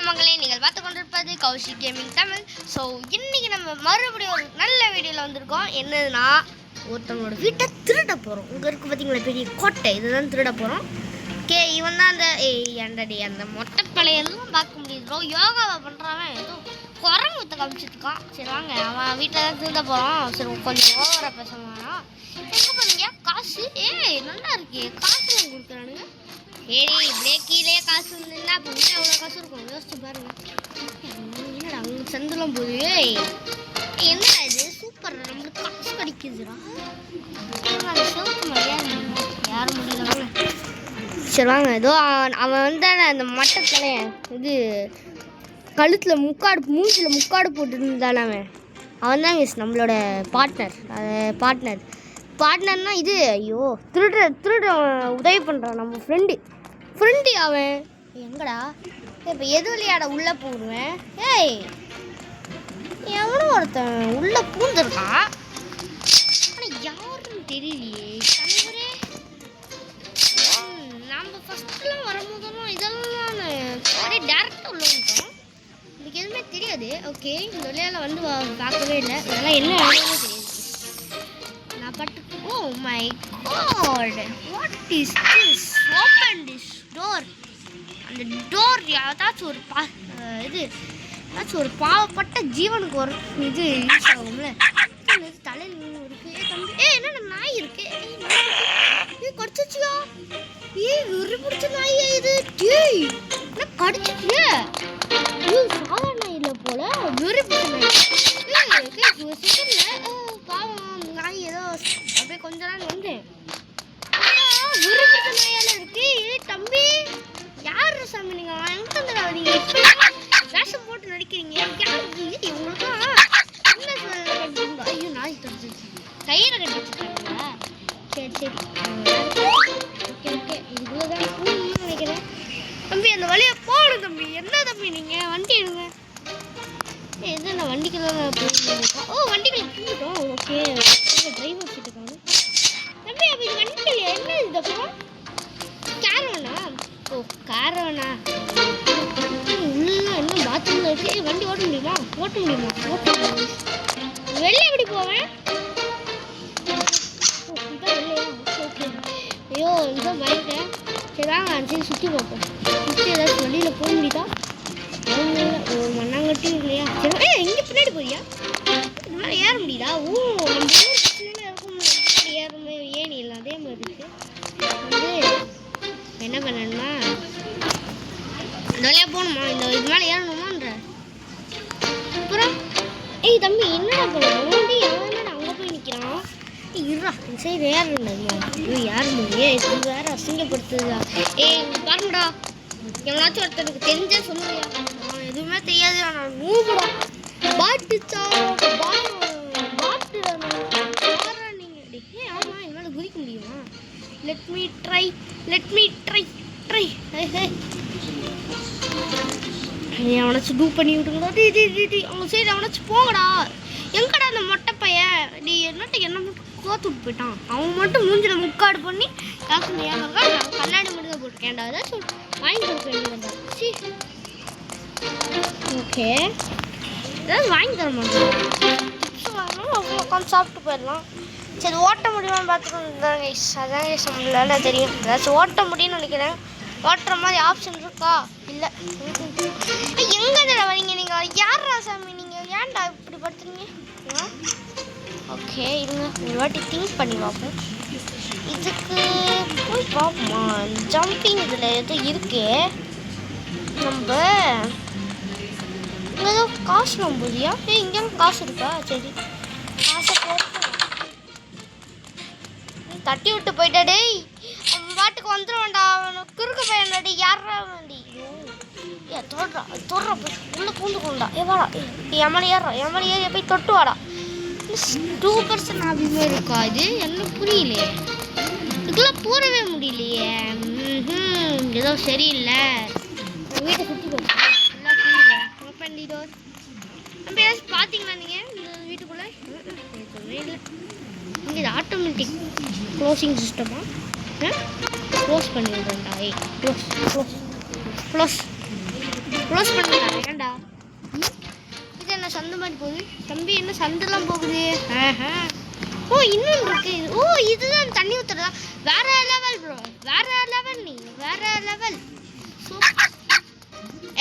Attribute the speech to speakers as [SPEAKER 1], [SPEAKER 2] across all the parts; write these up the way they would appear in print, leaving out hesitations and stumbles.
[SPEAKER 1] வணக்கம் மகளே, நீங்கள் பார்த்து கொண்டிருப்பது கௌஷிக் கேமிங் தமிழ். ஸோ இன்னைக்கு நம்ம மறுபடியும் ஒரு நல்ல வீடியோவில் வந்திருக்கோம். என்னதுன்னா, ஒருத்தவங்களோட வீட்டை திருட போகிறோம். இங்கே இருக்குது பார்த்தீங்களா பெரிய கோட்டை, இதுதான் திருட போகிறோம். ஓகே, இவன் தான் அந்த மொட்டை பழையெல்லாம் பார்க்க முடியுது ப்ரோ. யோகாவை பண்ணுறாவன் ஏதோ குரங்கு வித்த காமிச்சிட்டு இருக்கான். சரி வாங்க, அவன் வீட்டில் தான் திருட போகிறோம். சரி கொஞ்சம் ஓவராக பேச வேணாம். எங்கே போனீங்க? காசு நல்லா இருக்கே, காசு கொடுக்குறானுங்க. சரி, பிரேக்கிலே காசு இருந்ததுன்னா அப்போ வீட்டில் எவ்வளோ காசு இருக்கும் யோசிச்சு பாருங்க. என்னடா அவங்க சந்தெல்லாம் போகுது, என்னடா இது சூப்பர், நம்மளுக்கு காசு கிடைக்குதுடா. சிவப்பு மலையா யாரும் முடியல. சரி வாங்க, ஏதோ அவன் வந்தானே அந்த மட்டத்தில் இது கழுத்தில் மூஞ்சில் முக்காடு போட்டுருந்தானே அவன் தான் நம்மளோட பார்ட்னர்னா இது. ஐயோ, திருட உதவி பண்ணுறான் நம்ம ஃப்ரெண்டு அவன். எங்கடா இப்போ எது விளையாட உள்ளே போடுவேன்? எவனோ ஒருத்தன் உள்ளே பூந்துருக்கான், ஆனால் யாருன்னு தெரியலையே. கணவரே, நம்ம ஃபஸ்ட்டுலாம் வரும்போதெல்லாம் இதெல்லாம் அப்படியே டேரெக்டாக உள்ள வந்துட்டோம். எனக்கு எதுவுமே தெரியாது. ஓகே, இந்த விளையாட வந்து பார்க்கவே இல்லை, இதெல்லாம் என்ன விளையாடவே தெரியாது. நான் பட்டு oh my god, what is this? Open this door. அந்த டோர் ஏதாச்சும் ஒரு பாவப்பட்ட ஜீவனுக்கு ஒரு இது யூஸ் ஆகும்ல. தலையில் இருக்கு தம்பி. என்ன நாய் இருக்கு, கடிச்சிச்சியா? வெறி பிடிச்ச நாய் இது. என்ன கடிச்சிச்சு? சாதாரண நாய் இல்லை போல, வெறி பிடிச்ச நாய். பாவம் நாய் ஏதோ அப்படியே கொஞ்ச நாள் வந்து விருப்பத்த நாயால இருக்கு. தம்பி யார் சாமி நீங்க? நீங்க வேஷம் போட்டு நடிக்கிறீங்க. உங்களுக்கும் என்ன சொல்லுங்க? ஐயோ, நாய் கடிச்சிச்சு, கயிறை கட்டிச்சுட்டாங்களா? சரி ஓகே, இதுதான் நினைக்கிறேன். தம்பி அந்த வழியை போகணும் தம்பி. என்ன தம்பி நீங்க வண்டி எடுங்க. எது நான் வண்டிக்குள்ள போயிருக்கோம். வண்டிக்குள்ள போயிட்டோம். ஓகே, டிரைவர் சீட்டு காணும் தம்பி. அப்போ இது வண்டிக்குள்ள என்ன இது? அப்புறம் காரவனா? காரவனா உள்ள என்ன பாத்ரூம்ல இருக்கு. வண்டி ஓட்ட முடியுமா? வெளியே எப்படி போவேன்? ஓகே, ஐயோ இதான் பயட்டேன். சரி வாங்க, சரி சுற்றி பார்ப்போம். சுற்றி ஏதாச்சும் வெளியில் போக முடியுதா? ஒரு மண்ணாங்கட்டி இல்லையா? சரி, இங்கே பின்னாடி போறியா? இது மாதிரி ஏற முடியுதா? நம்ம இருக்கும் ஏறுமே ஏணி இல்லை, அதே மாதிரி இருக்கு. வந்து என்ன பண்ணணும்னா இந்த வழியாக போகணுமா? இது மேலே ஏறணுமான்ற. அப்புறம் தம்பி என்னடா பண்ணணும்? யாருன்னா அங்கே போய் நிற்கிறான். இருடா சரி ஏறணும். யார் முடியே இது வேற அசிங்கப்படுத்துதா? பாருங்கடா, எவனாச்சும் ஒருத்தருக்கு தெரிஞ்சா சொல்லுறியா? எதுவுமே தெரியாது, நான் மூடுடா. ஆமா, என்னால் குதிக்க முடியுமா? Let me try. அவனாச்சும் டூ பண்ணி விட்டுங்களா? அவங்க சரி அவனாச்சும் போங்கடா. எங்கடா அந்த மொட்டை பையன்? நீ என்ன மட்டும் கோத்து விட்டு போயிட்டான். அவன் மட்டும் மூஞ்சில் முக்காடு பண்ணி காசு நான் கண்ணாடி மட்டும் தான் போட்டுருக்கேன்டா. ஏதாச்சும் வாங்கி கொடுக்க வேண்டியதா? ஓகே, ஏதாவது வாங்கி தர மாட்டேன். டிப்ஸ் வாங்கணும், அவ்வளோ உட்காந்து சாப்பிட்டு போயிடலாம். சரி, ஓட்ட முடியுமான்னு பார்த்துக்கோங்க. அதான் நம்மளால தெரியும். ஏதாச்சும் ஓட்ட முடியும்னு நினைக்கிறேன். ஓட்டுற மாதிரி ஆப்ஷன் இருக்கா? இல்லை. எங்கே வரீங்க நீங்கள்? யாரா சாமி நீங்கள்? ஏன்டா இப்படி படுத்துறீங்க? ஓகே, இருங்க ஒரு வாட்டி திங்க் பண்ணி பார்ப்போம். இதுக்கு போய் பார்ப்போமா? ஜம்பிங் இதில் எது இருக்கு? நம்ம ஏதோ காசு நம்புதியா? இங்கேயும் காசு இருக்கா? சரி, காசை போட்டு தட்டி விட்டு போயிட்டா. டேய், அவன் பாட்டுக்கு வந்துடுவான்டா. அவனுக்கு கிறுக்க பையன்டாடி. யாரா வேண்டி தொடுறா போய் உள்ள பூந்துக்கொண்டா. வாடா, என் மேலே ஏறி போய் தொட்டு வாடா. 2% ஆபிமே இருக்கா? இது என்ன புரியலையே, இதுக்கெல்லாம் போடவே முடியலையே. ஏதோ சரியில்லை. வீட்டை சுற்றி போப்பேன். Open the door. நம்ம ஏதாச்சும் பார்த்தீங்களா நீங்கள் இந்த வீட்டுக்குள்ளே? எதுவுமே இல்லை. இங்கே இது ஆட்டோமேட்டிக் க்ளோசிங் சிஸ்டமா? க்ளோஸ் பண்ணிடுறேன்டா. க்ளோஸ் க்ளோஸ் பண்ணிடலாம். ஏன்டா இது என்ன சந்து மாதிரி போகுது? தம்பி என்ன சந்தெல்லாம் போகுது? ஓ இன்னொன்று இருக்கு. ஓ இதுதான் தண்ணி ஊற்றுறதா? வேற லெவல் ப்ரோ, வேற லெவல். நீ வேற லெவல். சூப்பர்.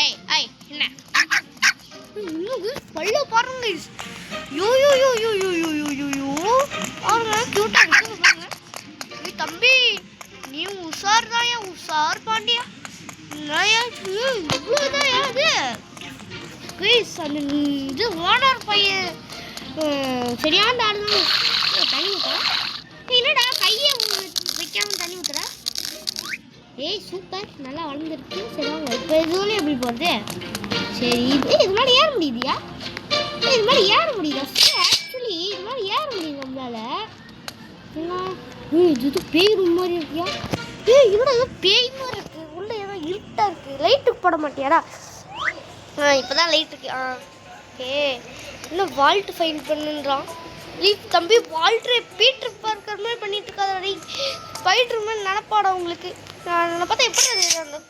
[SPEAKER 1] ஏய் ஐய் என்ன பல்ல பாருங்க. யோ யோ யோ யோ யோ யோ யோ யோ யோ பாருங்க, கியூட்டா இருக்கு பாருங்க. ஏய் தம்பி நீ உஷார் தாயா, உஷார் பாண்டியா. இவ்வளோதான் அது கைஸ். அந்த இது ஓனர் பையன் சரியான ஆள் தான். தண்ணி ஊற்றுறா. என்னடா கையை வைக்காம தண்ணி ஊற்றுற? ஏய் சூப்பர், நல்லா வளர்ந்துருக்கு. சரி வாங்க இப்போ இதுலேயும் எப்படி போகிறது? சரி இது மாதிரி ஏற முடியுதியா? இது மாதிரி ஏற முடியுதா? ஆக்சுவலி இது மாதிரி ஏற முடியுது நம்மளால. இது பேய் ரூம் மாதிரி இருக்கியா? ஏய் இதோட ஏதோ பேய் மாதிரி இருக்கு. உள்ள ஏதோ இருட்டா இருக்கு. லைட்டுக்கு போட மாட்டியாடா? இப்போதான் லைட் இருக்கு. ஓகே இன்னும் வால்ட் ஃபைன் பண்ணுன்றான். தம்பி வால்ட்ரு பீட்டர் பார்க்கற மாதிரி பண்ணிட்டு இருக்காத. ஸ்பைடர் மாதிரி நினப்பாடா உங்களுக்கு. நான் பார்த்தா எப்படி அது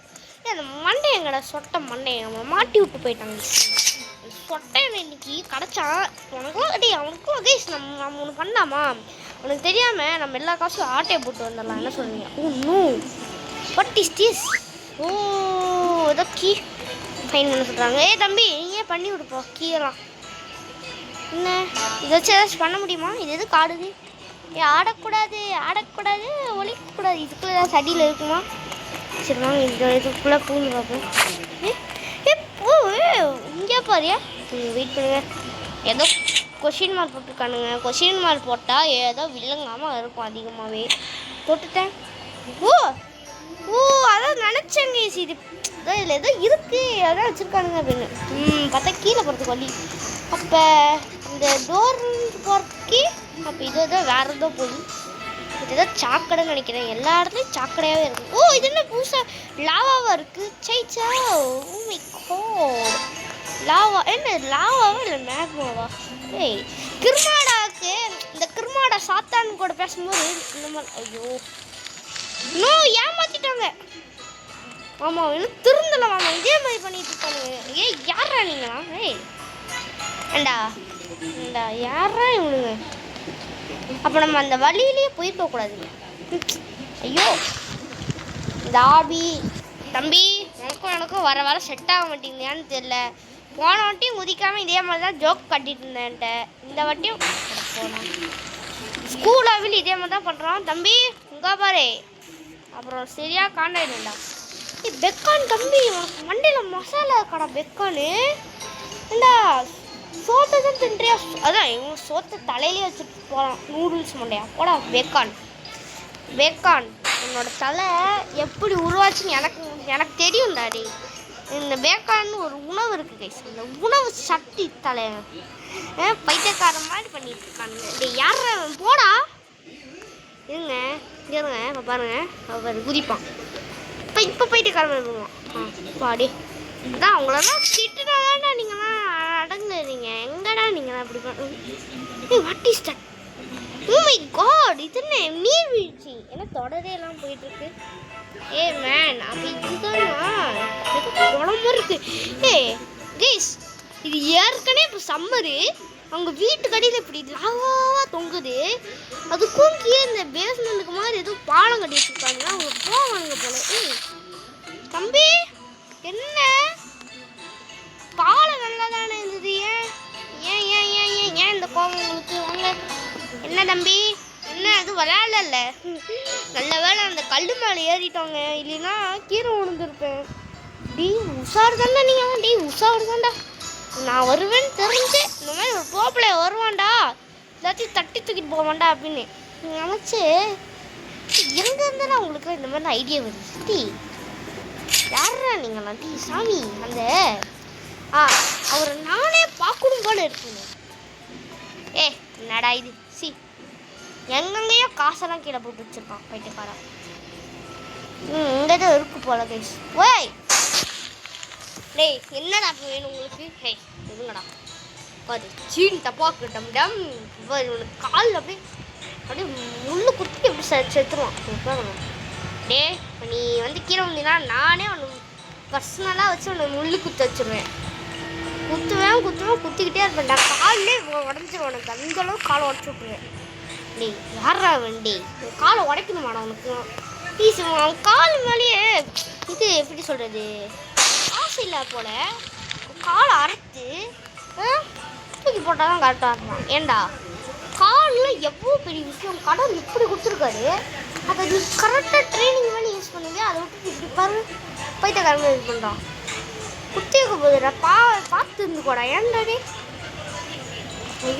[SPEAKER 1] அந்த மண்டை எங்கடா சொட்டை மண்டையை நம்ம மாட்டி விட்டு போயிட்டாங்க. சொட்டை இன்னைக்கு கிடச்சான். உனக்கும் அடி அவனுக்கும் அதே நம்ம ஒன்று பண்ணாமா? உனக்கு தெரியாமல் நம்ம எல்லா காசும் ஆட்டையை போட்டு வந்துடலாம். என்ன சொல்கிறீங்க? Oh no what is this? Oh ஏதோ கீ ஃபைன் பண்ண சொல்கிறாங்க. ஏ தம்பி நீயே பண்ணி விடுப்போ கீழலாம். என்ன இதை வச்சு ஏதாச்சும் பண்ண முடியுமா? இது எது காடுது? ஏ ஆடக்கூடாது, ஆடக்கூடாது, ஒழிக்கக்கூடாது. இதுக்குள்ளே ஏதாவது சடியில் இருக்குமா? சரி வாங்க இந்த இதுக்குள்ளே பூந்து பார்ப்போம். இங்கே பாரியா? வெயிட் பண்ணுங்க. ஏதோ கொஷின் மார்க் போட்டுருக்கானுங்க. கொஷின் மார்க் போட்டால் ஏதோ வில்லங்காமல் இருக்கும் அதிகமாகவே. போட்டுட்டேன். ஓ ஓ அதான் நினச்சேங்க. இது அதான் இதில் ஏதோ இருக்குது, அதான் வச்சுருக்கானுங்க அப்படின்னு. பார்த்தா கீழே போகிறதுக்கு வழி. அப்போ இந்த டோர் போகிறதுக்கு அப்போ இது ஏதோ வேறு ஏதோ போகுது. இது ஏதோ சாக்கடைன்னு நினைக்கிறேன். எல்லா இடத்துலையும் சாக்கடையாகவே இருக்குது. ஓ இது என்ன புதுசாக லாவாவாக இருக்குது? சைச்சா ஓ மை காட். லாவா என்ன லாவாவா இல்லை மேக்மாவா? ஏய் கிருமாடாவுக்கு இந்த கிருமாடா சாத்தான்னு கூட பேசும்போது இந்த மாதிரி ஐயோ இன்னும் ஏமாற்றிட்டாங்க. ஆமாம் இன்னும் திருந்தலை மாமா. இதே மாதிரி பண்ணிட்டு இருக்காங்க. ஏய் யாரா நீங்களா? ஏய் ஏண்டா ஏண்டா யாரா இவனுங்க? அப்போ நம்ம அந்த வழியிலேயே போயிருக்கக்கூடாதுங்க. ஐயோ இந்த ஆபி தம்பி எனக்கும் வர வர செட் ஆக மாட்டேங்குதுன்னு தெரியல. போன வாட்டியும் குதிக்காமல் இதே மாதிரி தான் ஜோக் கட்டிட்டு இருந்தேன்ட்ட. இந்த வாட்டியும் போனோம் ஸ்கூல் ஆவில் இதே மாதிரி தான் பண்ணுறான். தம்பி உங்கா பாரு அப்புறம் சரியாக காண்டாயிடும்டா. பெக்கான் தம்பி உனக்கு மண்டையில் மசாலா இருக்காடா பெக்கானு. ஏண்டா சோத்தை தான் தின்றியா? அதான் இவங்க சோத்தை தலையிலே வச்சுட்டு போகிறான். நூடுல்ஸ் மண்டையா போடா பெக்கான். பெக்கான் என்னோட தலை எப்படி உருவாச்சுன்னு எனக்கு தெரியும் டாடி. இந்த பேக்கான்னு ஒரு உணவு இருக்குது கைஸ். இந்த உணவு சக்தி தலை பைத்தியக்காரன் மாதிரி பண்ணிட்டு இருக்கானுங்க. யார போடா இருங்க இருங்க இப்போ பாருங்க அவர் குதிப்பான். இப்போ பைத்தியக்காரன் பண்ணுவான். பாடி அதான் அவங்களெல்லாம் திட்டுனாதான்டா நீங்களாம் அடங்குறீங்க. எங்கடா நீங்களாம் அப்படி பண்ணுங்க? What is that? Oh my god இது என்ன நீர்வீழ்ச்சி? என்ன தொடரே எல்லாம் போயிட்டுருக்கு. ஏ மேன் அப்போ இதுதானா? குழம்பு இருக்கு. ஏ கைஸ் இது ஏற்கனவே இப்போ சம்மரு. அவங்க வீட்டுக்கு அடியில் இப்படி லாவாக தொங்குது. அதுக்கும் கீழே இந்த பேஸ்மெண்ட்டுக்கு மாதிரி ஏதோ பாலம் கட்டி வச்சுருக்காங்க. அவங்க போவாங்க போல. தம்பி என்ன பாலம் நல்லா தானே இருந்தது? ஏன் ஏன் ஏன் ஏன் ஏன் ஏன் இந்த கோவம் உங்களுக்கு? வாங்க என்ன தம்பி என்ன அது விளையாடல? நல்ல வேலை அந்த கல் மேலே ஏறிட்டாங்க. இல்லைன்னா கீரை விழுந்துருப்பேன். டீ உஷார் தாண்டா நீங்கள். டீ உஷார் தாண்டா. நான் வருவேன்னு தெரிஞ்சு இந்த மாதிரி ஒரு போப்பில் வருவான்டா எல்லாத்தையும் தட்டி தூக்கிட்டு போவான்டா அப்படின்னு நினச்சி எங்கே இருந்தாலும் அவங்களுக்கு இந்த மாதிரி ஐடியா வருது. டீ யாரா நீங்களாம்? டீ சாமி அந்த அவரை நானே பார்க்கணும் போல இருக்குங்க. ஏ என்னடா இது? சி எங்கெங்கேயோ காசெல்லாம் கீழே போட்டு வச்சுருக்கான் பைத்தியக்காரன். இங்கே தான் இருக்கு போல கைஸ். ஓய் டேய் என்னடா வேணும் உங்களுக்கு? ஹே இருங்கடா பாரு சீன் தப்பாக்கு டம் டம் இவனுக்கு கால் அப்படியே முள்ளு குத்தி எப்படி செத்துருவான். டே நீ வந்து கீழே வந்தீங்கன்னா நானே அவனு பர்சனலாக வச்சு உன்னை முள்ளு குத்த வச்சுருவேன். குத்துவேன் குத்திக்கிட்டே இருப்பேன்டா. காலிலே உடஞ்சிரும் உனக்கு. அந்த அளவுக்கு காலை உடச்சி விட்டுருவேன். டேய் யாரா வண்டி காலை உடைக்கணுமாடா உனக்கு? ப்ளீஸ் அவன் கால் மேலேயே இது எப்படி சொல்கிறது ஆசை இல்லை போல காலை அரைத்து தூக்கி போட்டால் தான் கரெக்டாக இருப்பான். ஏண்டா காலில் எவ்வளோ பெரிய விஷயம் கடவுள் இப்படி கொடுத்துருக்காரு. அதை நீ கரெக்டாக ட்ரைனிங் பண்ணி யூஸ் பண்ணுவீங்க. அதை விட்டு இப்படி பாரு பைத்தியக்காரங்க யூஸ் பண்ணுறான். குத்தி வைக்க போதுடா பார்த்து இருந்துக்கோடா. ஏன்டாடே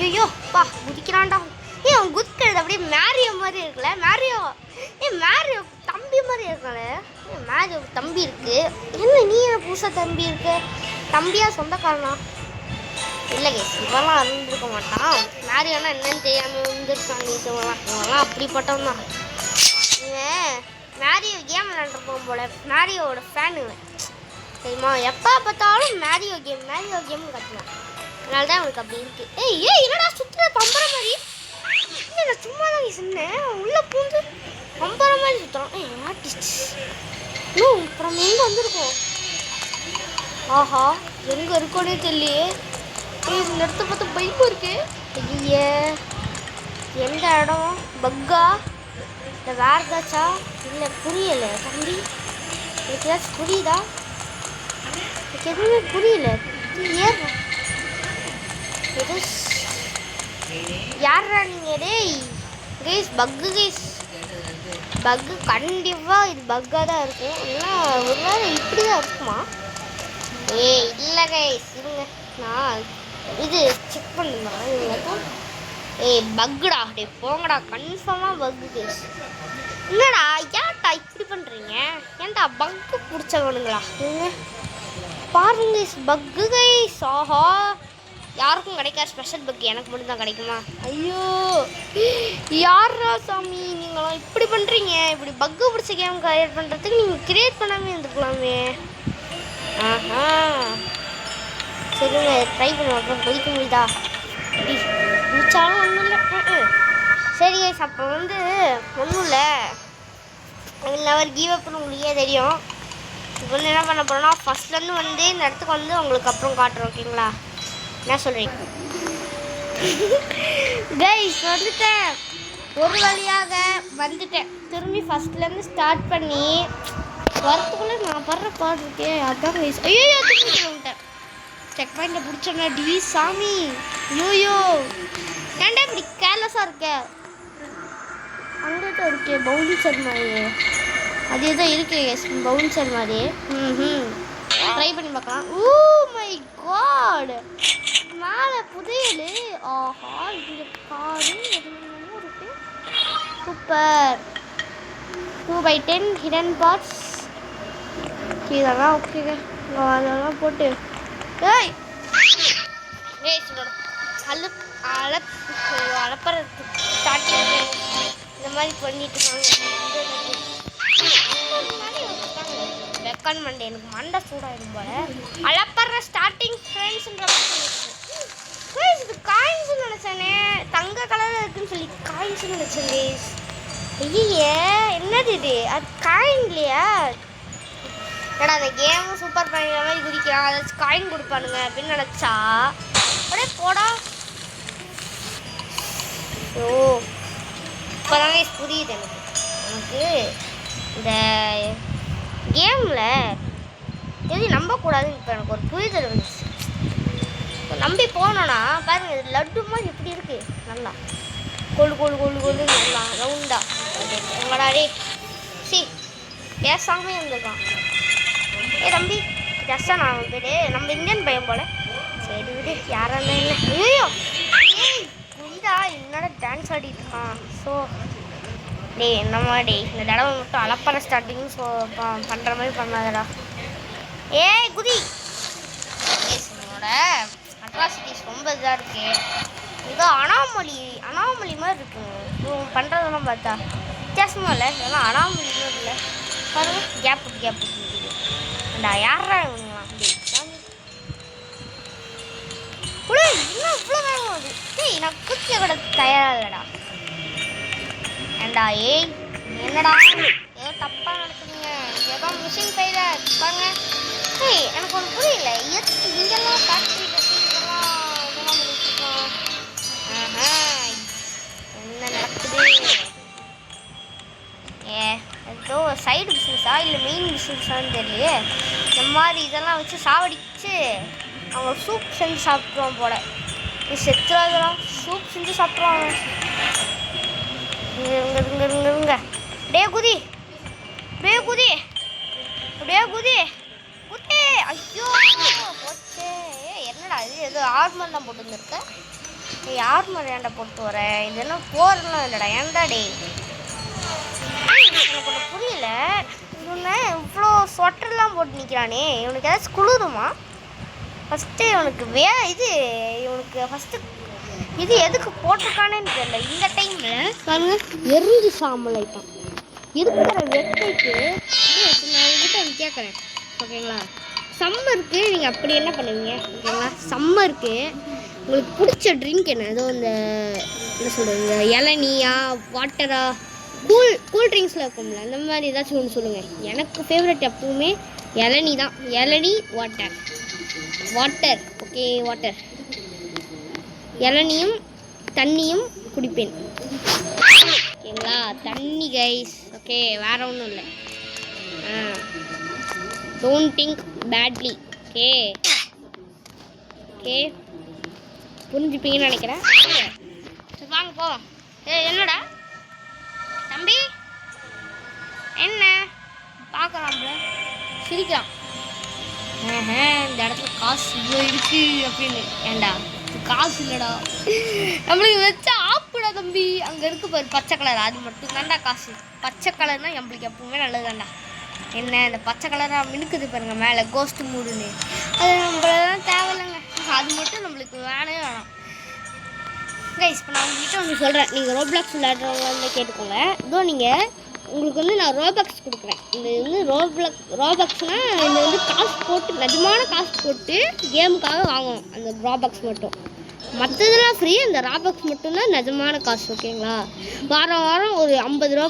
[SPEAKER 1] ஐயோ பா குதிக்கிறான்டா. அவன் குதிக்கிறது அப்படியே மேரியோ மாதிரி இருக்குல்ல. மேரியோ தம்பி மாதிரி இருக்கல. மேரியோ தம்பி இருக்கு. என்ன நீ என்ன புதுசாக தம்பி இருக்கு? தம்பியா சொந்தக்காரனா? இல்லை கேஸ் இவெல்லாம் இருந்திருக்க மாட்டான். மேரியோனா என்னன்னு தெரியாமல் இருந்திருக்கான். நீ இவெல்லாம் அப்படிப்பட்டவன் தான். இவன் மேரியோ கேம் விளையாண்டுருப்போம் போல. மேரியோட ஃபேனுங்க சரிம்மா. எப்போ பார்த்தாலும் மேரியோ கேம் கற்றுவேன். அதனால தான் அவனுக்கு அப்படி இருக்கு. ஏய் என்னடா சுற்றுற பம்பர மாதிரி? இல்லை சும்மா தான் சொன்னேன். உள்ளே பூந்து பம்பர மாதிரி சுற்றுறான். ஆர்டிஸ்ட் இன்னும் அப்புறம் எங்கே வந்திருக்கோம்? ஆஹா எங்கே இருக்கோனே தெரியலையே. இந்த இடத்த பார்த்து பைப்பு இருக்கு. ஐயே எந்த இடம்? பக்கா இல்லை வேறு ஏதாச்சா? இல்லை புரியலை தம்பி. எனக்கு ஏதாச்சும் புரியுதா? எனக்கு எதுவுமே புரியல. ஏறா எது யாரா நீங்கள்? டேய் கைஸ் பக்கு கண்டிப்பாக இது பக்காக தான் இருக்கும். இல்லைன்னா ஒரு வேளை இப்படி தான் இருக்குமா? இல்லை கைஸ் இருங்க நான் இது செக் பண்ணுமா இவங்க. பக்குடா டே போங்கடா கன்ஃபார்மாக பக்கு கைஸ். என்னடா ஏன்டா இப்படி பண்ணுறீங்க? ஏன்டா பக்கு பிடிச்சவனுங்களா பாருங்க பக்கு கைஸ். ஆஹா யாருக்கும் கிடைக்காது ஸ்பெஷல் பக். எனக்கு மட்டும் தான் கிடைக்குமா? ஐயோ யாரா சாமி நீங்களாம் இப்படி பண்ணுறீங்க? இப்படி பக்கு பிடிச்ச கேம் கிரியேட் பண்ணுறதுக்கு நீங்கள் கிரியேட் பண்ணாமே இருந்துக்கலாமே. ஆஹா சரிங்க ட்ரை பண்ணுவோம். அப்புறம் கொதிக்க முடியுதா? குடிச்சாலும் ஒன்றும் இல்லை. சரி கைஸ் அப்போ ஒன்றும் இல்லை அவர் கீவ் அப்னு உங்களுக்கே தெரியும். இப்போ வந்து என்ன பண்ண போகிறோன்னா ஃபஸ்ட்லேருந்து இந்த இடத்துக்கு உங்களுக்கு அப்புறம் காட்டுறோம். ஓகேங்களா? என்ன சொல்கிறீங்க கைஸ்? வந்துட்டேன் ஒரு வழியாக வந்துட்டேன். திரும்பி ஃபஸ்ட்லேருந்து ஸ்டார்ட் பண்ணி வரத்துக்குள்ளே நான் படுற பாடு இருக்கேன். அதான் கைஸ். ஐயோ வந்துட்டேன். செக் பாயிண்டில் பிடிச்சோன்னா டி சாமி. ஐயோ ஏன்டா இப்படி கேர்லெஸ்ஸாக இருக்க? அங்கே தான் இருக்கே பவுன்சர் மாதிரி. அதே தான் இருக்கு பவுன்சர் மாதிரி. ட்ரை பண்ணி பார்க்கலாம். ஓ மை காட் மேலே புதையல். ஆஹா இந்த காரு என்னமோ இருக்கு. Super 2/10 hidden parts. இதெல்லாம் ஓகேங்க. அதெல்லாம் போட்டு சொல்லணும் அலப்பற ஸ்டார்டிங் இந்த மாதிரி பண்ணிட்டு வெக்கான் மண்டே எனக்கு மண்டை சூடாயிடும் போல. அலப்பற ஸ்டார்டிங் ஃப்ரெண்ட்ஸ்ன்ற இது காயின்ஸ்னு நினச்சேனே. தங்க கலரில் இருக்குன்னு சொல்லி காயின்ஸ்னு நினச்சேன். ஐயே என்னது இது? அது காயின் இல்லையா? ஏடா அந்த கேமும் சூப்பர் பண்ணிக்கிற மாதிரி குதிக்கிறான். அதாச்சும் காயின் கொடுப்பானுங்க அப்படின்னு நினச்சா அப்படியே போடா. ஓ இப்போதாங்க புரியுது எனக்கு இந்த கேமில் எது நம்பக்கூடாதுன்னு இப்போ எனக்கு ஒரு புரிதல் வந்துச்சு. நம்பி போனோன்னா பாருங்க இது லட்டு மாதிரி எப்படி இருக்கு. நல்லா கொழு நல்லா ரவுண்டா உங்களாடே சி பேசாமே இருந்திருக்கான். தம்பி ஜஸ்டா நான் பேர் நம்ம இந்தியன் பையன் போல. சரி விடு யாரா இல்லை. ஐயோ புரியுதா என்னோட டான்ஸ் ஆடிட்டு இருக்கான். ஸோ என்னம்மா இந்த தடவை மட்டும் அலப்பற ஸ்டார்டிங் ஸோ பண்ணுற மாதிரி பண்ணாதடா. குதி என்னோட அட்ராசிட்டிஸ் ரொம்ப இதாக இருக்கு. ஏதோ அனாமலி மாதிரி இருக்குங்க இவங்க பண்ணுறதெல்லாம் பார்த்தா. வித்தியாசமாக இல்லை இதெல்லாம் அனாமலி மாதிரி இல்லை. பாருங்க கேப்பு அண்டா யாரா இவனுங்களா? இன்னும் இவ்வளோ வேகம் அது. நான் குத்திய கூட தயாராக இல்லைடா. ஏண்டா என்னடா ஏதோ தப்பாக நடக்குதுங்க. ஏதோ மிஷின் ஃபெயிலியர் பாருங்க. ஏய் எனக்கு ஒன்று புரியல, எதுக்கு இங்கெல்லாம் ஃபேக்ட்ரி கட்டி இதெல்லாம் பண்ணிட்டுருக்கோம்? என்ன நடக்குது? ஏதோ சைடு பிஸ்னஸா இல்லை மெயின் பிஸ்னஸான்னு தெரியலையே. இந்த மாதிரி இதெல்லாம் வச்சு சாவடிச்சு அவங்க சூப் செஞ்சு சாப்பிட்ருவான் போல. நீ செத்துறாதெல்லாம் சூப் செஞ்சு சாப்பிட்ருவாங்க. இங்க அப்படியே குதி, அப்படியே குதி, அப்படியே குதி குதி. ஐயோ போச்சே. என்னடா இது, ஏதோ ஆர்மர் தான் போட்டு வந்துருக்க. ஆர்மர் ஏன்டா போட்டு வர? இதெல்லாம் போரெல்லாம் இல்லைடா, ஏன்டா டே? எனக்கு ஒன்று புரியல, இவனை இவ்வளோ ஸ்வெட்டர்லாம் போட்டு நிற்கிறானே, இவனுக்கு ஏதாச்சும் குளிருமா? ஃபஸ்ட்டு இவனுக்கு இது இவனுக்கு ஃபஸ்ட்டு இது எதுக்கு போட்டிருக்கானேன்னு தெரியல. இந்த டைமில் பாருங்க எரிஞ்சு சாம்பல் ஆயிட்டான். இருக்கிற வெட்டைக்கு நான் உங்ககிட்ட வந்து கேட்குறேன், ஓகேங்களா? சம்மருக்கு நீங்கள் அப்படி என்ன பண்ணுவீங்க, ஓகேங்களா? சம்மருக்கு உங்களுக்கு பிடிச்ச ட்ரிங்க் என்ன? ஏதோ இந்த என்ன சொல்கிறது, இந்த இளநியா வாட்டரா கூல் ட்ரிங்க்ஸில் இருக்கும்ல, அந்த மாதிரி ஏதாச்சும் ஒன்று சொல்லுங்கள். எனக்கு ஃபேவரட் எப்பவுமே இளநி தான். இளநி வாட்டர் ஓகே, வாட்டர் இளநியும் தண்ணியும் குடிப்பேன், ஓகேங்களா? தண்ணி கைஸ், ஓகே, வேற ஒன்றும் இல்லை. Don't think badly, okay okay, புரிஞ்சுப்பீங்கன்னு நினைக்கிறேன். சரி வாங்க போவோம். என்னடா தம்பி, என்ன பார்க்குறான்ல, சிரிக்கிறான். இந்த இடத்துல காசு இவ்வளோ இருக்கு அப்படின்னு. ஏண்டா காசு இல்லைடா, நம்மளுக்கு வச்சா ஆப்புடா தம்பி. அங்கே இருக்கு பாரு பச்சை கலர், அது மட்டும் தான்டா காசு. பச்சை கலர்னா நம்மளுக்கு எப்பவுமே நல்லது தான்டா. என்ன இந்த பச்சை கலராக மினுக்குது பாருங்க மேலே கோஸ்ட் மூடுன்னு, அது நம்மளதான் தேவையில்லைங்க. அது மட்டும் நம்மளுக்கு வேணவே வேணாம் கைஸ். இப்போ நான் உங்ககிட்ட ஒன்று சொல்கிறேன், நீங்கள் ரோப்ளாக்ஸ் விளையாடுறவங்க வந்து கேட்டுக்கோங்க. இதோ நீங்கள் உங்களுக்கு வந்து நான் ரோபாக்ஸ் கொடுக்குறேன். இந்த வந்து ரோபாக்ஸ்னால் இந்த வந்து காசு போட்டு, நிஜமான காசு போட்டு கேமுக்காக வாங்கணும் அந்த ரோபாக்ஸ் மட்டும். மற்றதெல்லாம் ஃப்ரீ, அந்த ராபாக்ஸ் மட்டும்தான் நிஜமான காசு, ஓகேங்களா? வாரம் வாரம் ஒரு 50 ரூபா